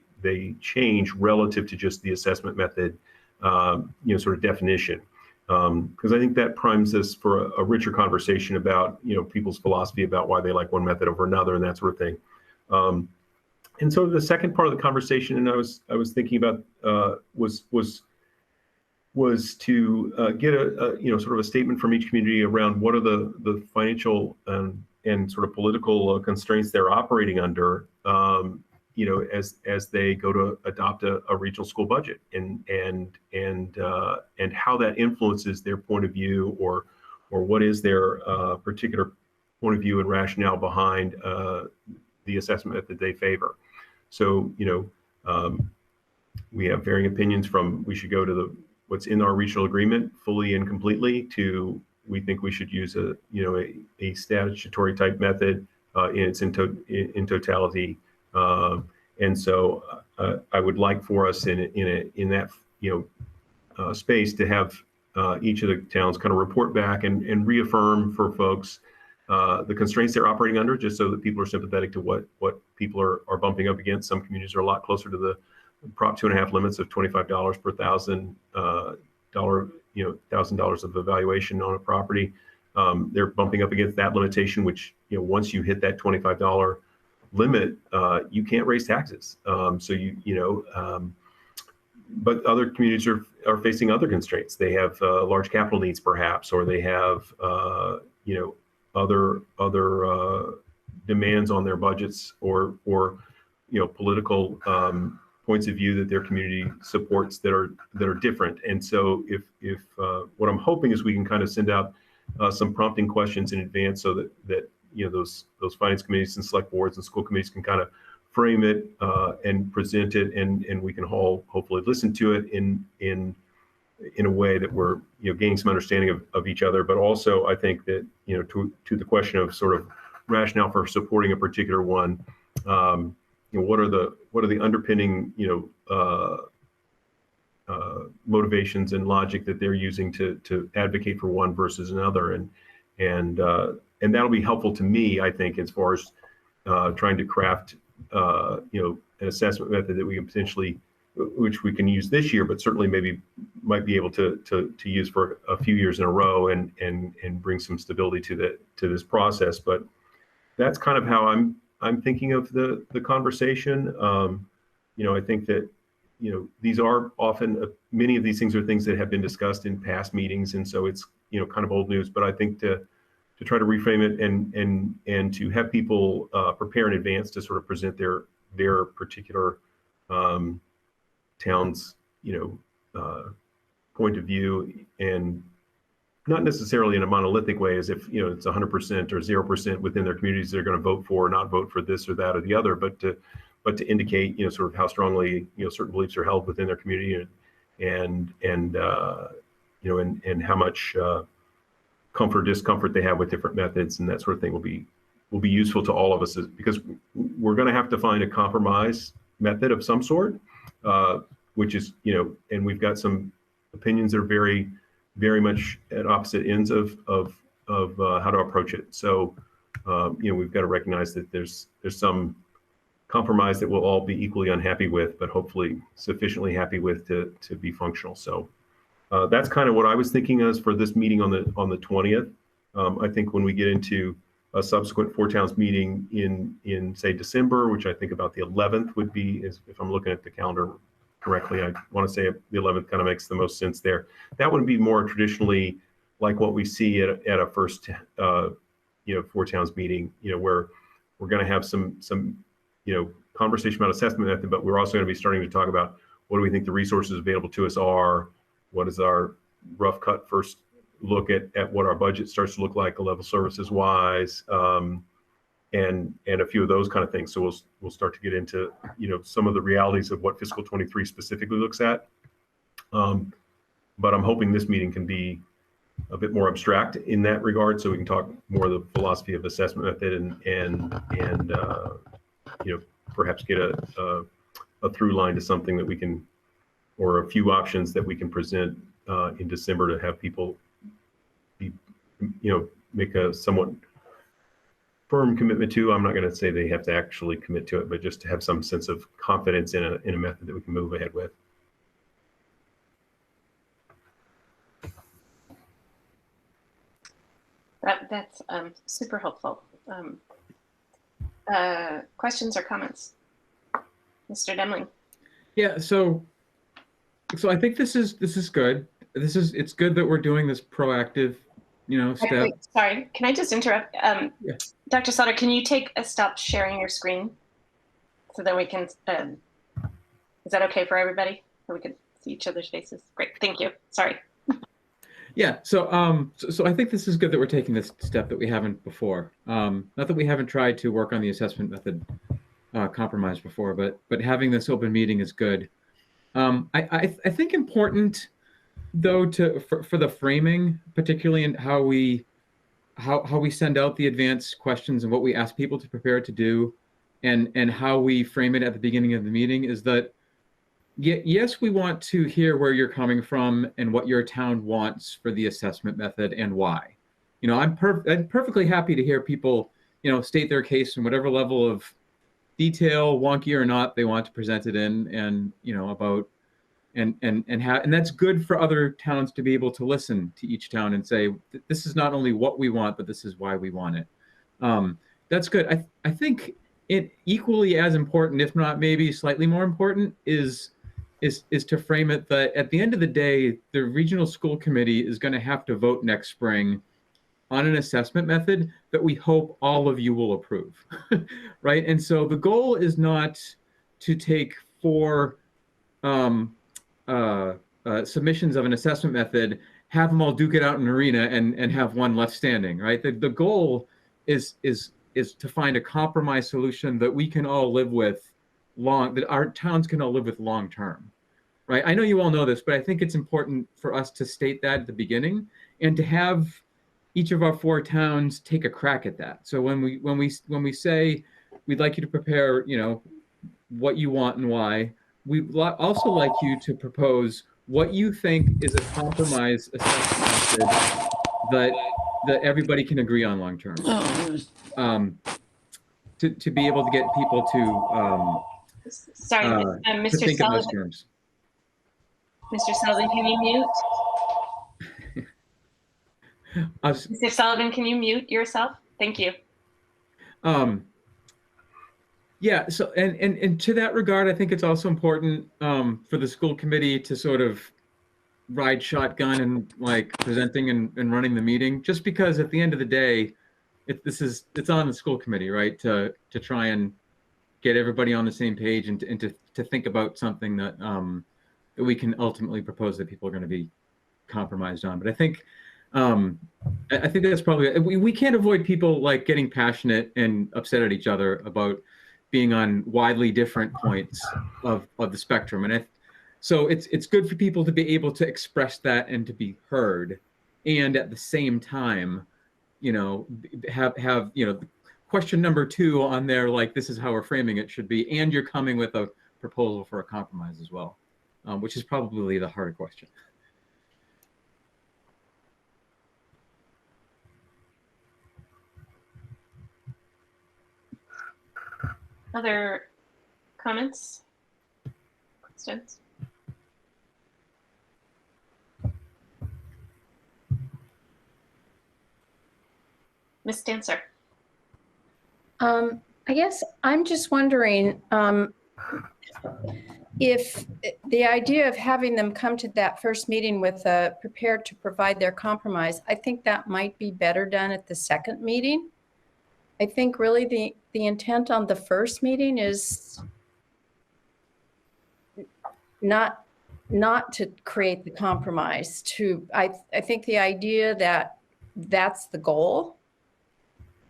change relative to just the assessment method sort of definition. Because I think that primes us for a richer conversation about people's philosophy about why they like one method over another and that sort of thing. And so the second part of the conversation, and I was thinking about was to get a sort of a statement from each community around what are the financial and sort of political constraints they're operating under, as they go to adopt a regional school budget, and how that influences their point of view, or what is their particular point of view and rationale behind the assessment method they favor. So We have varying opinions from we should go to what's in our regional agreement fully and completely to we think we should use a statutory type method in totality. And so I would like for us in that space to have each of the towns kind of report back and reaffirm for folks the constraints they're operating under, just so that people are sympathetic to what people are bumping up against. Some communities are a lot closer to the Prop 2.5 limits of $25 per $1,000 of evaluation on a property. They're bumping up against that limitation, which once you hit that $25 limit, you can't raise taxes. But other communities are facing other constraints. They have large capital needs, perhaps, or they have other demands on their budgets, or political points of view that their community supports that are different. And so if what I'm hoping is we can kind of send out some prompting questions in advance, so that those finance committees and select boards and school committees can kind of frame it and present it, and we can all hopefully listen to it in a way that we're gaining some understanding of each other. But also I think that to the question of sort of rationale for supporting a particular one, what are the underpinning motivations and logic that they're using to advocate for one versus another, and that'll be helpful to me, I think, as far as trying to craft an assessment method that we can potentially, which we can use this year, but certainly might be able to use for a few years in a row, and bring some stability to this process. But that's kind of how I'm thinking of the conversation. I think that these are often many of these things are things that have been discussed in past meetings, and so it's kind of old news. But I think to try to reframe it and to have people prepare in advance to sort of present their particular town's point of view, and not necessarily in a monolithic way, as if it's 100% or 0% within their communities they're going to vote for or not vote for this or that or the other, but to indicate sort of how strongly certain beliefs are held within their community, and how much comfort or discomfort they have with different methods, and that sort of thing will be useful to all of us, because we're going to have to find a compromise method of some sort, which is and we've got some opinions that are very, very much at opposite ends of how to approach it. So we've got to recognize that there's some compromise that we'll all be equally unhappy with, but hopefully sufficiently happy with to be functional. So that's kind of what I was thinking as for this meeting on the 20th. I think when we get into a subsequent Four Towns meeting in say December, which I think about the 11th would be, if I'm looking at the calendar correctly, I want to say the 11th kind of makes the most sense there. That would be more traditionally like what we see at a first Four Towns meeting, where we're going to have some conversation about assessment method, but we're also going to be starting to talk about what do we think the resources available to us are, what is our rough cut first look at what our budget starts to look like level services wise, and a few of those kind of things. So we'll start to get into some of the realities of what fiscal 23 specifically looks at. But I'm hoping this meeting can be a bit more abstract in that regard, so we can talk more of the philosophy of assessment method and perhaps get a through line to something that we can, or a few options that we can present in December to have people make a somewhat firm commitment to. I'm not going to say they have to actually commit to it, but just to have some sense of confidence in a method that we can move ahead with. That's super helpful. Questions or comments? Mr. Demling. Yeah, so I think this is good. It's good that we're doing this proactive, step. Wait, sorry, can I just interrupt? Yeah. Dr. Slaughter, can you stop sharing your screen so that we can, is that okay for everybody? So we can see each other's faces? Great, thank you, sorry. Yeah, so I think this is good that we're taking this step that we haven't before. Not that we haven't tried to work on the assessment method compromised before, but having this open meeting is good. I think important though for the framing, particularly in how we send out the advanced questions and what we ask people to prepare to do, and how we frame it at the beginning of the meeting, is that yes, we want to hear where you're coming from and what your town wants for the assessment method and why. You know, I'm perfectly happy to hear people, you know, state their case in whatever level of detail, wonky or not, they want to present it in, and you know, about and that's good for other towns to be able to listen to each town and say, this is not only what we want, but this is why we want it. That's good. I think it equally as important, if not maybe slightly more important, is to frame it that at the end of the day, the regional school committee is going to have to vote next spring on an assessment method that we hope all of you will approve, right? And so the goal is not to take 4 submissions of an assessment method, have them all duke it out in an arena, and have one left standing, right? The goal is to find a compromise solution that we can all live with that our towns can all live with long term, right? I know you all know this, but I think it's important for us to state that at the beginning and to have each of our 4 towns take a crack at that. So when we say we'd like you to prepare, you know, what you want and why, we'd also like you to propose what you think is a compromise assessment method that everybody can agree on long term. To be able to get people to Sorry, to Mr. think in those Sullivan. terms. Mr. Sullivan, can you mute? Mr. Sullivan, can you mute yourself? Thank you. Yeah, so and to that regard, I think it's also important for the school committee to sort of ride shotgun and like presenting and running the meeting, just because at the end of the day, it's on the school committee, right, to try and get everybody on the same page and to think about something that that we can ultimately propose that people are going to be compromised on. But I think that's probably, we can't avoid people like getting passionate and upset at each other about being on widely different points of the spectrum. And so it's good for people to be able to express that and to be heard, and at the same time, you know, have you know, question number 2 on there, like, this is how we're framing it should be, and you're coming with a proposal for a compromise as well, which is probably the harder question. Other comments? Questions? Ms. Dancer. I guess I'm just wondering if the idea of having them come to that first meeting with prepared to provide their compromise, I think that might be better done at the second meeting. I think really the intent on the first meeting is not to create the compromise. I think the idea that that's the goal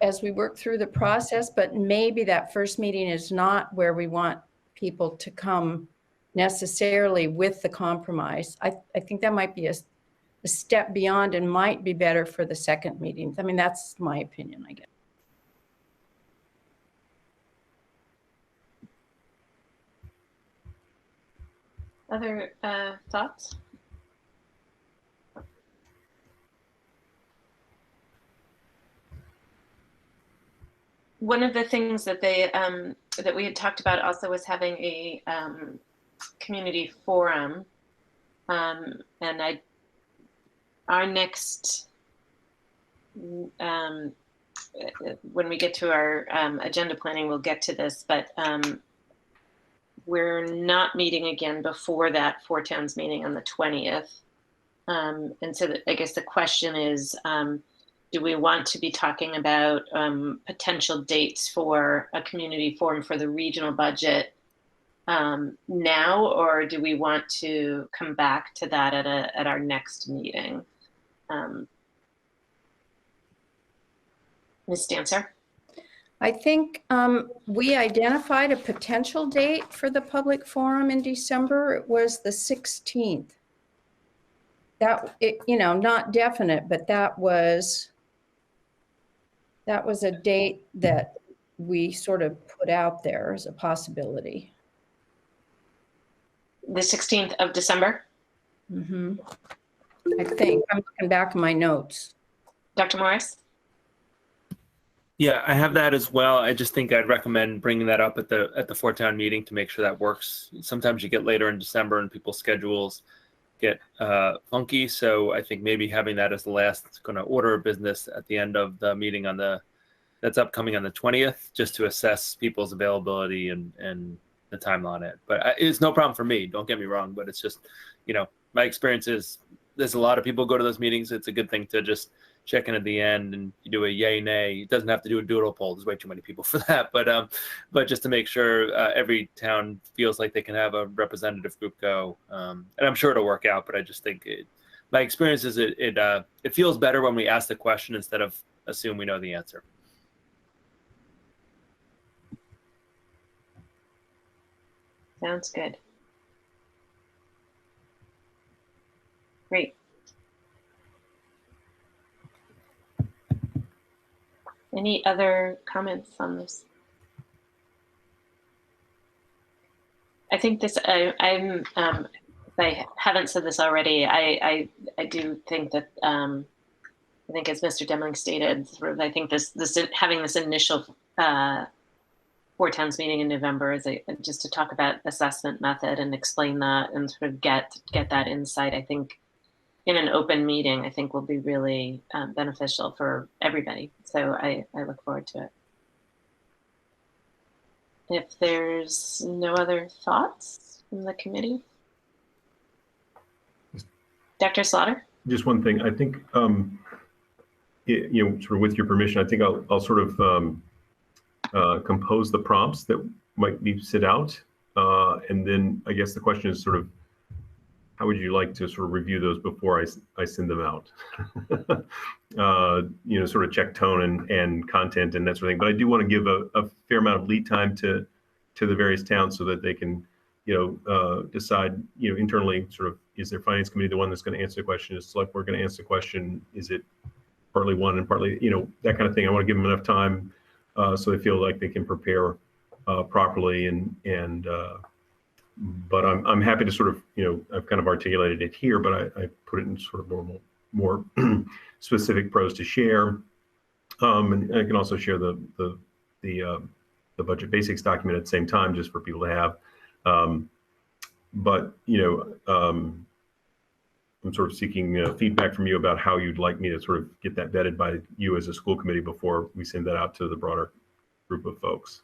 as we work through the process, but maybe that first meeting is not where we want people to come necessarily with the compromise. I think that might be a step beyond and might be better for the second meeting. I mean, that's my opinion, I guess. Other thoughts? One of the things that that we had talked about also was having a community forum, and our next when we get to our agenda planning, we'll get to this, but we're not meeting again before that 4 Towns meeting on the 20th. And so I guess the question is, do we want to be talking about potential dates for a community forum for the regional budget now, or do we want to come back to that at our next meeting? Ms. Dancer? I think we identified a potential date for the public forum in December. It was the 16th. Not definite, but that was a date that we sort of put out there as a possibility. The 16th of December? Mm-hmm. I think. I'm looking back in my notes. Dr. Morris? Yeah, I have that as well. I just think I'd recommend bringing that up at the Fort-Town meeting to make sure that works. Sometimes you get later in December and people's schedules get funky. So I think maybe having that as the last kind of order of business at the end of the meeting that's upcoming on the 20th, just to assess people's availability and the time on it. But it's no problem for me. Don't get me wrong. But it's just, my experience is there's a lot of people go to those meetings. It's a good thing to just check in at the end and you do a yay, nay. It doesn't have to do a doodle poll. There's way too many people for that. But just to make sure every town feels like they can have a representative group go. And I'm sure it'll work out, but I just think my experience is it feels better when we ask the question instead of assume we know the answer. Sounds good. Great. Any other comments on this? I think this, if I haven't said this already, I do think that, I think as Mr. Demling stated, sort of, I think this having this initial Four Towns meeting in November is just to talk about assessment method and explain that and sort of get that insight. I think in an open meeting, I think will be really beneficial for everybody. So I look forward to it. If there's no other thoughts from the committee. Dr. Slaughter? Just one thing. I think, sort of with your permission, I think I'll sort of compose the prompts that might be set out. And then I guess the question is sort of, how would you like to sort of review those before I send them out? Sort of check tone and content and that sort of thing. But I do want to give a fair amount of lead time to the various towns so that they can, decide, internally sort of, is their finance committee the one that's going to answer the question? Is select board going to answer the question? Is it partly one and partly, that kind of thing. I want to give them enough time so they feel like they can prepare properly but I'm happy to sort of, I've kind of articulated it here, but I put it in sort of more specific pros to share. And I can also share the budget basics document at the same time, just for people to have. I'm sort of seeking feedback from you about how you'd like me to sort of get that vetted by you as a school committee before we send that out to the broader group of folks.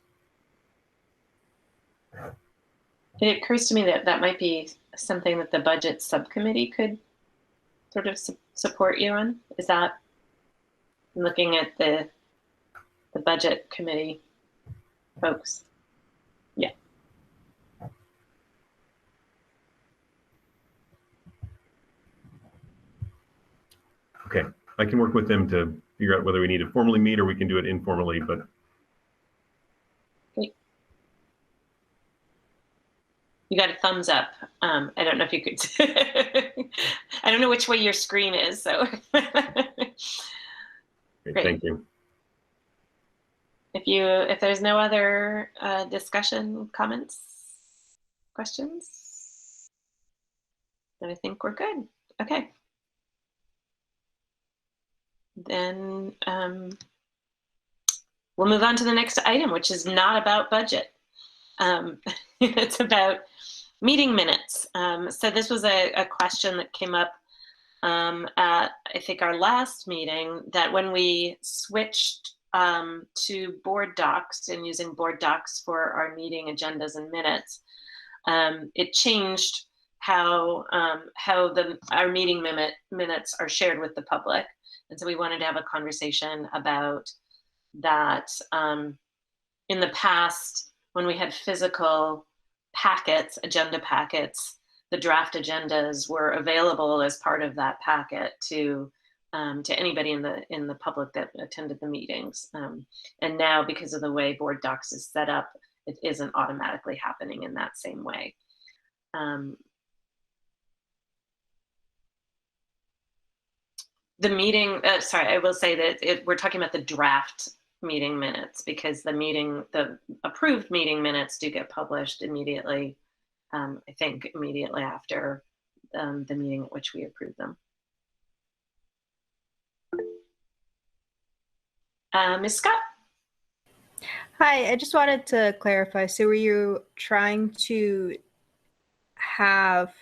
It occurs to me that that might be something that the budget subcommittee could sort of support you on. Is that, looking at the budget committee folks? Yeah. Okay, I can work with them to figure out whether we need to formally meet or we can do it informally, but. You got a thumbs up. I don't know if you could. I don't know which way your screen is, so. Great. Thank you. If there's no other discussion, comments, questions, then I think we're good. Okay. Then we'll move on to the next item, which is not about budget. It's about meeting minutes. So this was a question that came up at, I think, our last meeting, that when we switched to board docs and using board docs for our meeting agendas and minutes, it changed how our meeting minutes are shared with the public. And so we wanted to have a conversation about that. In the past, when we had physical packets, agenda packets, the draft agendas were available as part of that packet to to anybody in the public that attended the meetings. And now, because of the way Board Docs is set up, it isn't automatically happening in that same way. The meeting, sorry, I will say that we're talking about the draft meeting minutes, because the approved meeting minutes do get published immediately, I think immediately after the meeting at which we approve them. Ms. Scott? Hi, I just wanted to clarify. So were you trying to have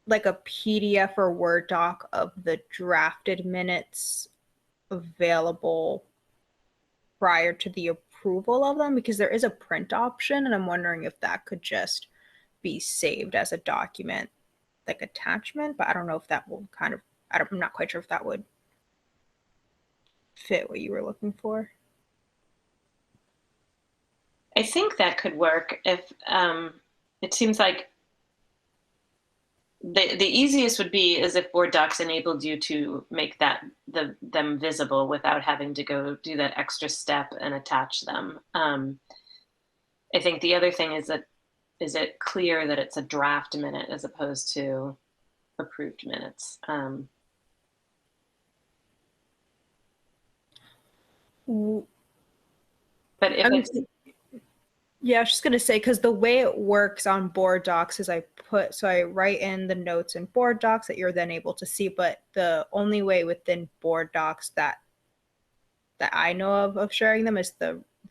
like a PDF or Word doc of the drafted minutes available prior to the approval of them? Because there is a print option, and I'm wondering if that could just be saved as a document, like attachment, but I don't know if that will kind of, I'm not quite sure if that would fit what you were looking for. I think that could work if it seems like the easiest would be is if Board Docs enabled you to make them visible without having to go do that extra step and attach them. I think the other thing is that, is it clear that it's a draft minute as opposed to approved minutes? But if it's, yeah, I was just gonna say, because the way it works on Board Docs is I write in the notes in Board Docs that you're then able to see, but the only way within Board Docs that I know of sharing them is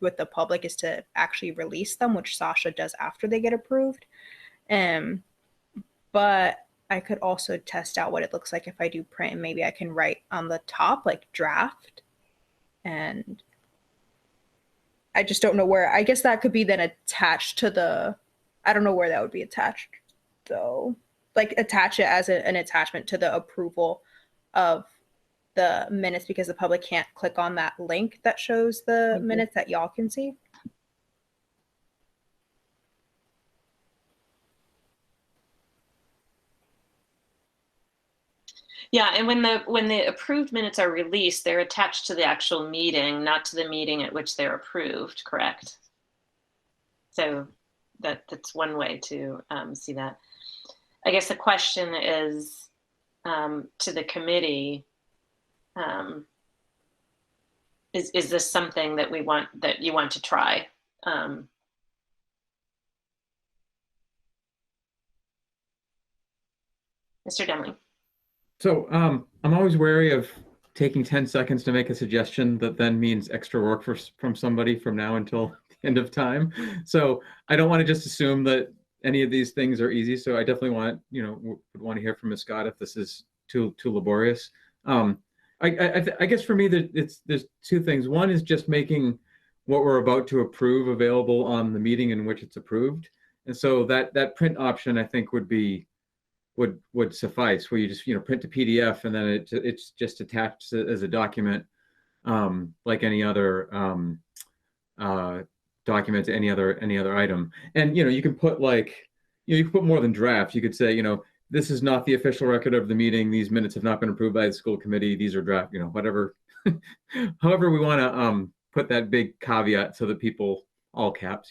with the public is to actually release them, which Sasha does after they get approved. But I could also test out what it looks like if I do print, and maybe I can write on the top like draft, and I just don't know where. I guess that could be then attached to I don't know where that would be attached though. Like attach it as an attachment to the approval of the minutes, because the public can't click on that link that shows the minutes that y'all can see. yeah, and when the approved minutes are released, they're attached to the actual meeting, not to the meeting at which they're approved, correct? So that's one way to see that. I guess the question is to the committee, is this something that you want to try? Mr. Demling. So I'm always wary of taking 10 seconds to make a suggestion that then means extra work from somebody from now until the end of time. So I don't want to just assume that any of these things are easy. So I definitely want, would want to hear from Ms. Scott if this is too laborious. I guess for me, there's two things. One is just making what we're about to approve available on the meeting in which it's approved. And so that print option, I think, would suffice, where you just print to PDF and then it's just attached as a document, like any other document to any other item. And you can put you can put more than draft. You could say this is not the official record of the meeting. These minutes have not been approved by the school committee. These are draft. Whatever, however we want to put that big caveat so that people, all caps,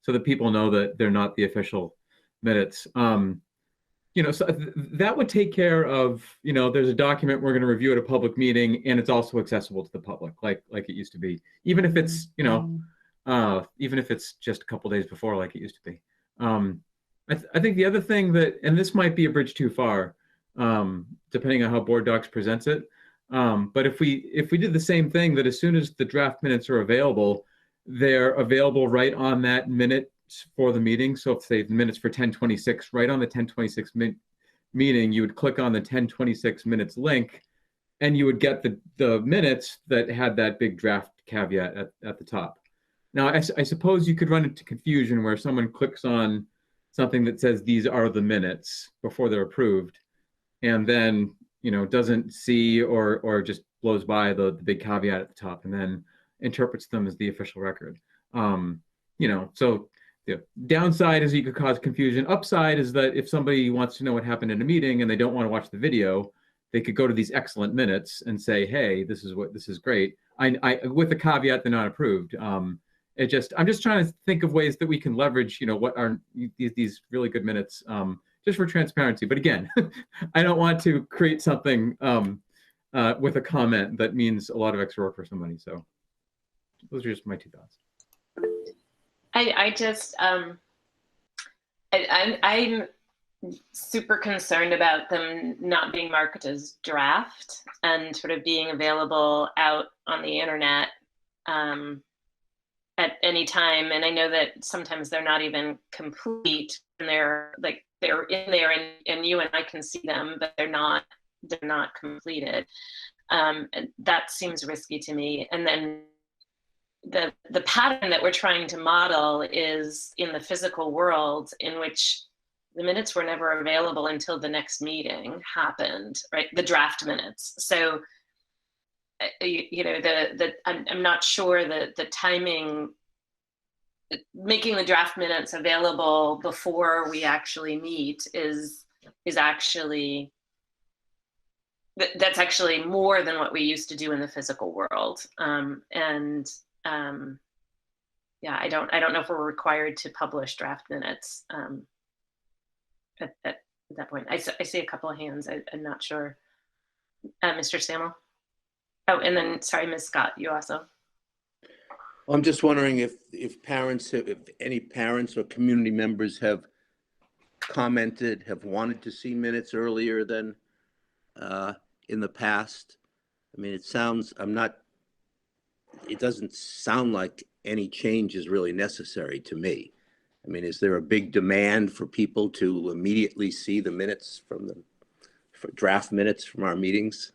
so that people know that they're not the official minutes. So that would take care of, there's a document we're going to review at a public meeting, and it's also accessible to the public, like it used to be, even if it's, even if it's just a couple days before, like it used to be. I think the other thing and this might be a bridge too far, depending on how Board Docs presents it. But if we did the same thing, that as soon as the draft minutes are available, they're available right on that minute for the meeting. So if say the minutes for 10:26, right on the 10:26 meeting, you would click on the 10:26 minutes link, and you would get the minutes that had that big draft caveat at the top. Now, I suppose you could run into confusion where someone clicks on something that says these are the minutes before they're approved, and then doesn't see or just blows by the big caveat at the top, and then interprets them as the official record. So the downside is you could cause confusion. Upside is that if somebody wants to know what happened in a meeting and they don't want to watch the video, they could go to these excellent minutes and say, hey, this is great. I with the caveat they're not approved. I'm just trying to think of ways that we can leverage, what are these really good minutes, just for transparency. But again, I don't want to create something with a comment that means a lot of extra work for somebody. So those are just my 2 thoughts. I'm super concerned about them not being marked as draft and sort of being available out on the internet at any time. And I know that sometimes they're not even complete, and they're in there and you and I can see them, but they're not completed. And that seems risky to me. And then the pattern that we're trying to model is in the physical world, in which the minutes were never available until the next meeting happened, right? The draft minutes. So, I'm not sure that the timing, making the draft minutes available before we actually meet is actually, that's actually more than what we used to do in the physical world. Yeah, I don't know if we're required to publish draft minutes at that point. I see a couple of hands. I'm not sure. Mr. Samuel. Oh, and then, sorry, Ms. Scott, you also. I'm just wondering if any parents or community members have commented, have wanted to see minutes earlier than in the past. I mean, it doesn't sound like any change is really necessary to me. I mean, is there a big demand for people to immediately see the minutes for draft minutes from our meetings?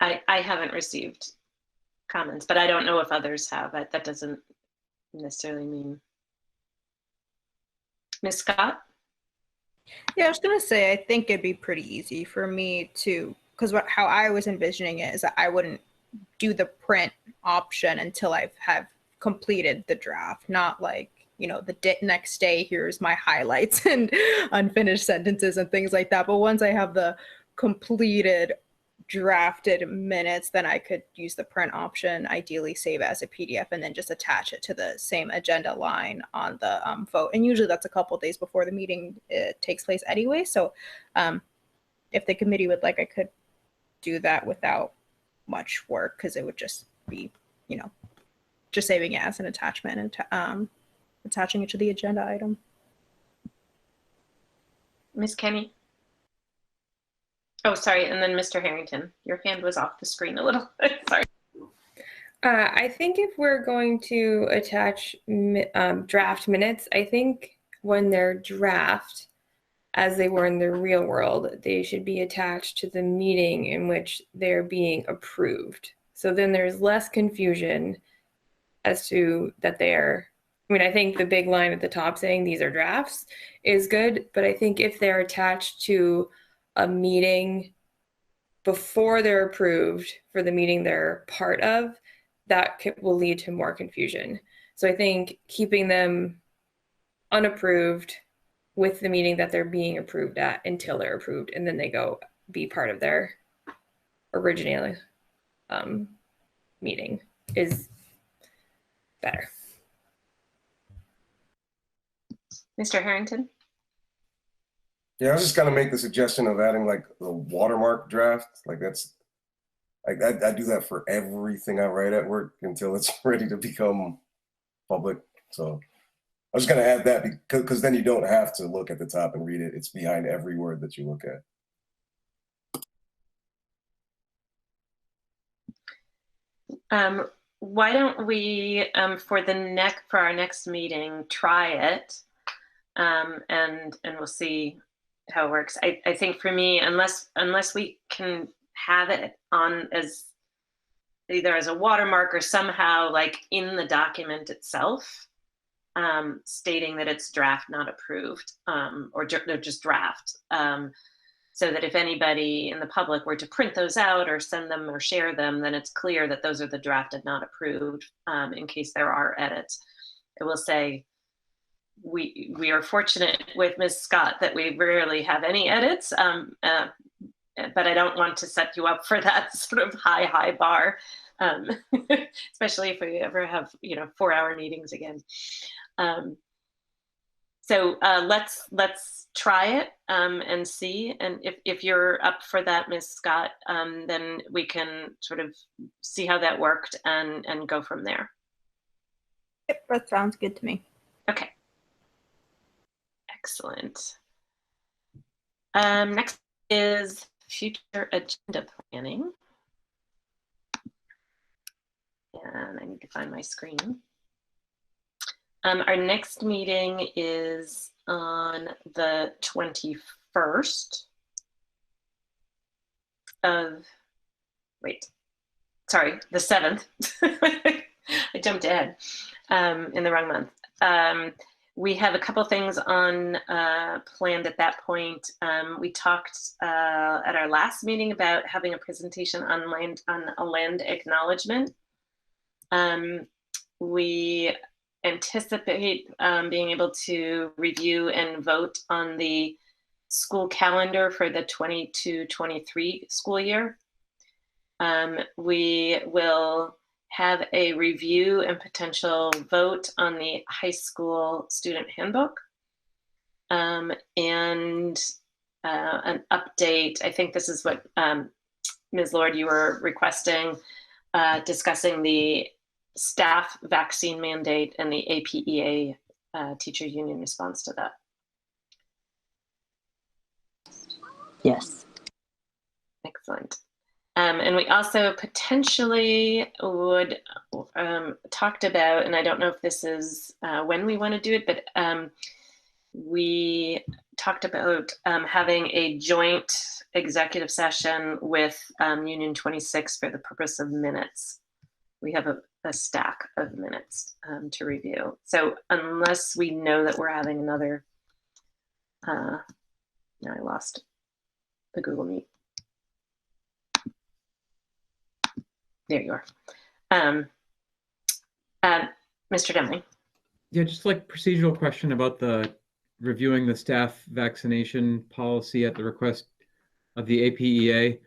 I haven't received comments, but I don't know if others have. That doesn't necessarily mean. Ms. Scott? Yeah, I was going to say, I think it'd be pretty easy for me to, because how I was envisioning it is that I wouldn't do the print option until I have completed the draft, not like, the next day, here's my highlights and unfinished sentences and things like that. But once I have the completed drafted minutes, then I could use the print option, ideally save it as a PDF, and then just attach it to the same agenda line on the vote. And usually that's a couple of days before the meeting takes place anyway. So if the committee would like, I could do that without much work, because it would just be, just saving it as an attachment and attaching it to the agenda item. Ms. Kenny? Oh, sorry, and then Mr. Harrington, your hand was off the screen a little. Sorry. I think if we're going to attach draft minutes, I think when they're draft, as they were in the real world, they should be attached to the meeting in which they're being approved. So then there's less confusion as to that I think the big line at the top saying these are drafts is good, but I think if they're attached to a meeting before they're approved for the meeting they're part of, that will lead to more confusion. So I think keeping them unapproved with the meeting that they're being approved at until they're approved, and then they go be part of their original meeting is better. Mr. Harrington? Yeah, I was just gonna make the suggestion of adding like the watermark draft. Like that's, like I do that for everything I write at work until it's ready to become public. So I was gonna add that because then you don't have to look at the top and read it. It's behind every word that you look at. Why don't we, for our next meeting, try it, and we'll see how it works. I think for me, unless we can have it on as either as a watermark or somehow like in the document itself, stating that it's draft, not approved, or just draft, so that if anybody in the public were to print those out or send them or share them, then it's clear that those are the drafted, not approved, in case there are edits. It will say we are fortunate with Ms. Scott that we rarely have any edits, but I don't want to set you up for that sort of high bar, especially if we ever have 4-hour meetings again. So let's try it and see. And if you're up for that, Ms. Scott, then we can sort of see how that worked and go from there. Yep, that sounds good to me. Okay. Excellent. Next is future agenda planning. And I need to find my screen. Our next meeting is on the 21st of, the 7th. I jumped ahead in the wrong month. We have a couple things on planned at that point. We talked at our last meeting about having a presentation on a land acknowledgement. We anticipate being able to review and vote on the school calendar for the 22-23 school year. We will have a review and potential vote on the high school student handbook, and an update. I think this is what Ms. Lord, you were requesting, discussing the staff vaccine mandate and the APEA teacher union response to that. Yes. Excellent. And we also potentially would talked about, and I don't know if this is when we want to do it, but we talked about having a joint executive session with Union 26 for the purpose of minutes. We have a stack of minutes to review. So unless we know that we're having another, now I lost the Google Meet. There you are. Mr. Demling. Yeah, just like procedural question about the reviewing the staff vaccination policy at the request of the APEA.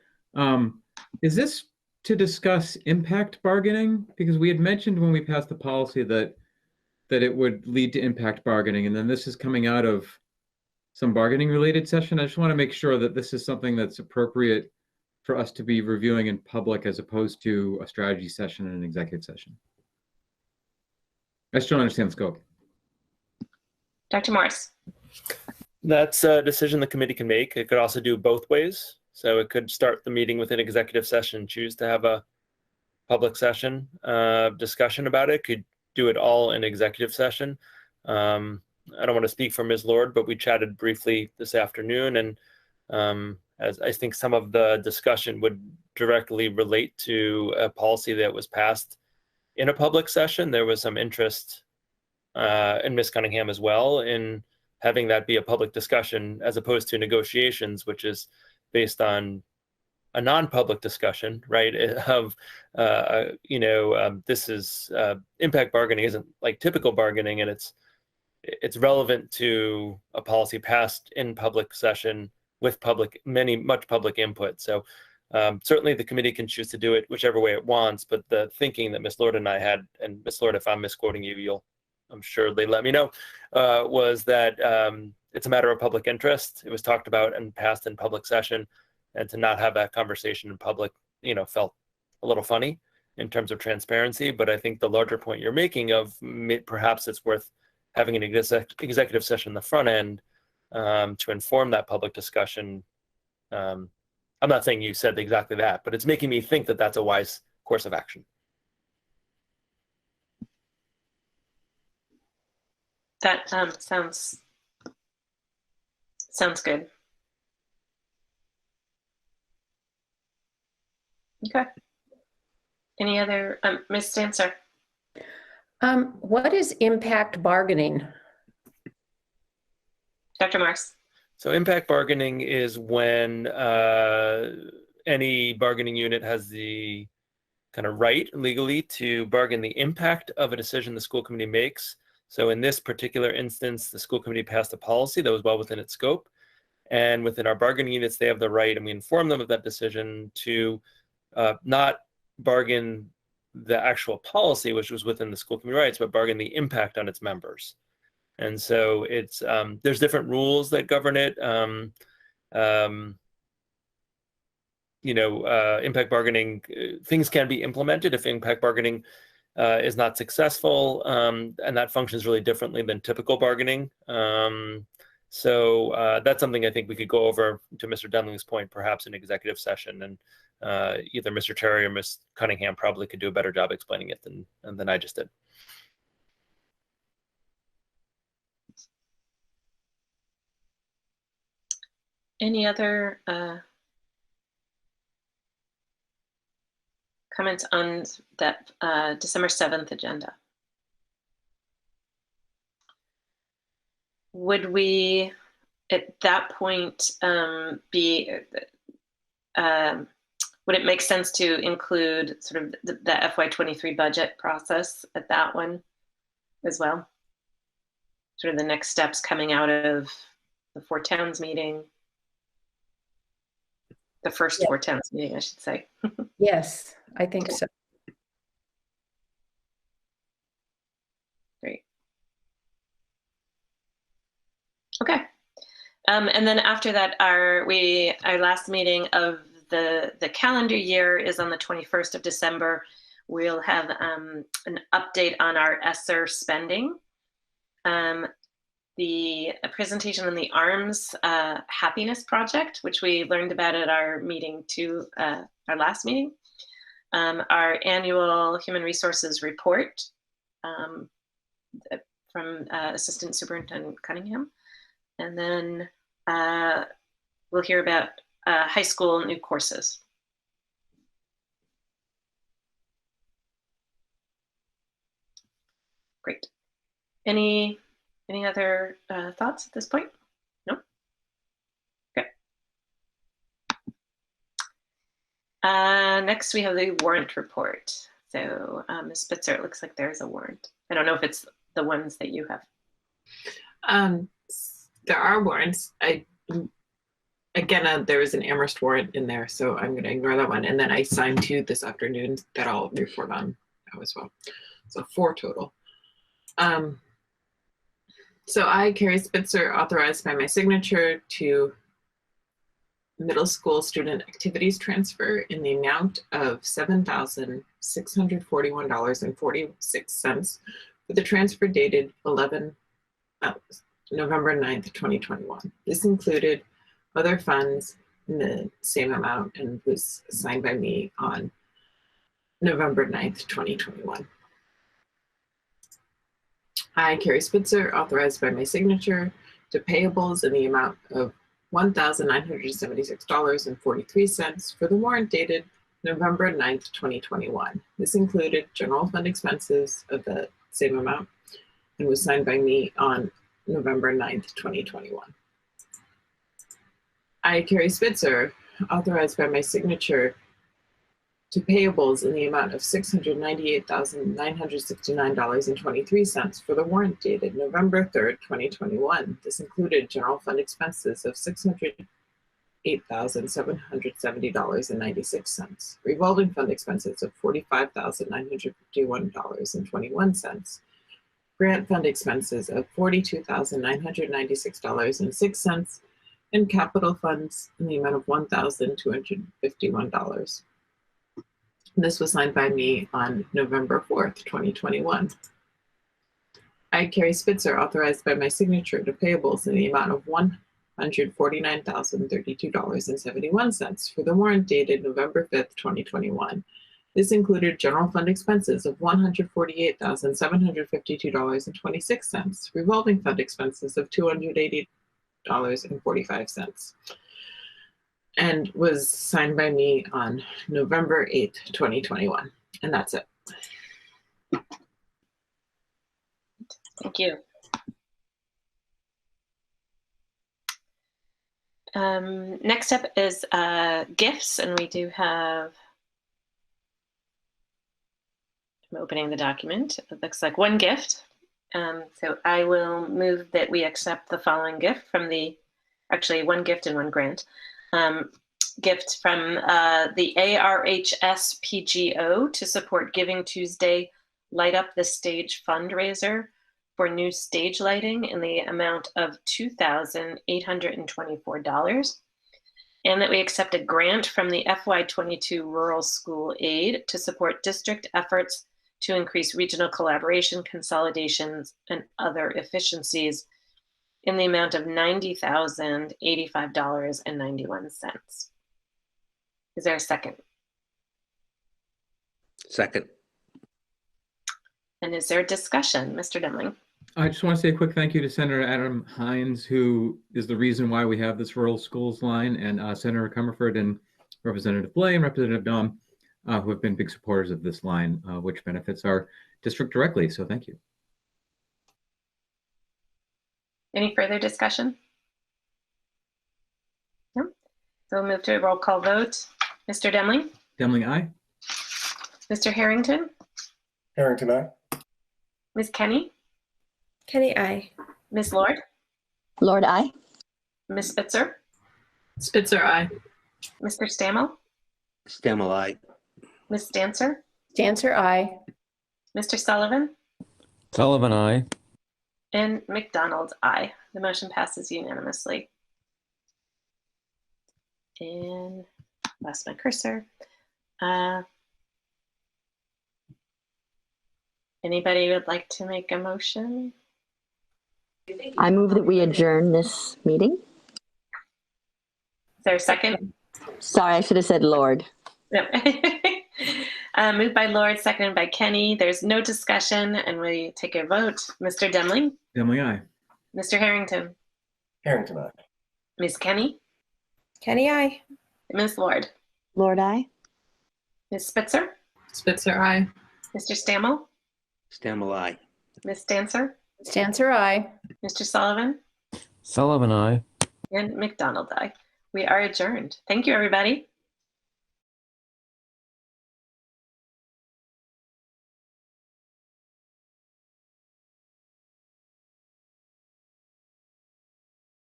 Is this to discuss impact bargaining? Because we had mentioned when we passed the policy that it would lead to impact bargaining, and then this is coming out of some bargaining related session. I just want to make sure that this is something that's appropriate for us to be reviewing in public as opposed to a strategy session and an executive session. I still don't understand the scope. Dr. Morris. That's a decision the committee can make. It could also do both ways. So it could start the meeting with an executive session, choose to have a public session discussion about it, could do it all in executive session. I don't want to speak for Ms. Lord, but we chatted briefly this afternoon, and as I think some of the discussion would directly relate to a policy that was passed in a public session. There was some interest in Ms. Cunningham as well in having that be a public discussion as opposed to negotiations, which is based on a non-public discussion, right? Of, this is impact bargaining isn't like typical bargaining, and it's relevant to a policy passed in public session with much public input. So certainly the committee can choose to do it whichever way it wants, but the thinking that Ms. Lord and I had, and Ms. Lord, if I'm misquoting you, I'm sure they let me know, was that it's a matter of public interest. It was talked about and passed in public session, and to not have that conversation in public, felt a little funny in terms of transparency. But I think the larger point you're making of perhaps it's worth having an executive session in the front end to inform that public discussion. I'm not saying you said exactly that, but it's making me think that that's a wise course of action. That sounds good. Okay. Any other, Ms. Stancer? What is impact bargaining? Dr. Marks. So impact bargaining is when any bargaining unit has the kind of right legally to bargain the impact of a decision the school committee makes. So in this particular instance, the school committee passed a policy that was well within its scope. And within our bargaining units, they have the right, and we inform them of that decision, to not bargain the actual policy, which was within the school committee rights, but bargain the impact on its members. And so it's there's different rules that govern it. Impact bargaining, things can be implemented if impact bargaining is not successful, and that functions really differently than typical bargaining. So that's something I think we could go over, to Mr. Denling's point, perhaps in executive session, and either Mr. Terry or Ms. Cunningham probably could do a better job explaining it than I just did. Any other comments on that December 7th agenda? Would we, at that point, would it make sense to include sort of the FY23 budget process at that one as well? Sort of the next steps coming out of the Four Towns meeting, the first Four Towns meeting, I should say. Yes, I think so. Great. Okay. And then after that, our last meeting of the calendar year is on the 21st of December. We'll have an update on our ESSER spending. The presentation on the ARMS Happiness Project, which we learned about at our meeting our last meeting. Our annual Human Resources report from Assistant Superintendent Cunningham. And then we'll hear about high school new courses. Great. Any other thoughts at this point? No? Okay. Next, we have the warrant report. So Ms. Spitzer, it looks like there's a warrant. I don't know if it's the ones that you have. There are warrants. There was an Amherst warrant in there, so I'm going to ignore that one. And then I signed 2 this afternoon that I'll report on now as well. So 4 total. So I, Carrie Spitzer, authorized by my signature to middle school student activities transfer in the amount of $7,641.46 for the transfer dated November 9th, 2021. This included other funds in the same amount and was signed by me on November 9th, 2021. I, Carrie Spitzer, authorized by my signature to payables in the amount of $1,976.43 for the warrant dated November 9th, 2021. This included general fund expenses of the same amount and was signed by me on November 9th, 2021. I, Carrie Spitzer, authorized by my signature to payables in the amount of $698,969.23 for the warrant dated November 3rd, 2021. This included general fund expenses of $608,770.96, revolving fund expenses of $45,951.21, grant fund expenses of $42,996.06, and capital funds in the amount of $1,251. This was signed by me on November 4th, 2021. I, Carrie Spitzer, authorized by my signature to payables in the amount of $149,032.71 for the warrant dated November 5th, 2021. This included general fund expenses of $148,752.26, revolving fund expenses of $280.45, and was signed by me on November 8th, 2021. And that's it. Thank you. Next up is gifts, and we do have, I'm opening the document. It looks like one gift, So I will move that we accept the following gift from actually one gift and one grant. Gift from the ARHS PGO to support Giving Tuesday Light Up the Stage fundraiser for new stage lighting in the amount of $2,824. And that we accept a grant from the FY22 Rural School Aid to support district efforts to increase regional collaboration, consolidations, and other efficiencies in the amount of $90,085.91. Is there a second? Second. And is there a discussion? Mr. Demling? I just want to say a quick thank you to Senator Adam Hines, who is the reason why we have this rural schools line, and Senator Comerford and Representative Blay and Representative Dahm, who have been big supporters of this line, which benefits our district directly. So thank you. Any further discussion? No? So we'll move to a roll call vote. Mr. Demling? Demling, aye. Mr. Harrington? Harrington, aye. Ms. Kenny? Kenny, I. Ms. Lord? Lord, aye. Ms. Spitzer? Spitzer, aye. Mr. Stammel? Stammel, aye. Ms. Stancer? Dancer, I. Mr. Sullivan? Sullivan, aye. And McDonald, aye. The motion passes unanimously. And lost my cursor. Anybody would like to make a motion? I move that we adjourn this meeting. Is there a second? Sorry, I should have said Lord. No. Moved by Lord, seconded by Kenny. There's no discussion, and we take a vote. Mr. Demling? Demling, aye. Mr. Harrington? Harrington, aye. Ms. Kenny? Kenny, I. Ms. Lord? Lord, aye. Ms. Spitzer? Spitzer, aye. Mr. Stammel? Stammel, aye. Ms. Dancer? Dancer, I. Mr. Sullivan? Sullivan, aye. And McDonald, aye. We are adjourned. Thank you, everybody.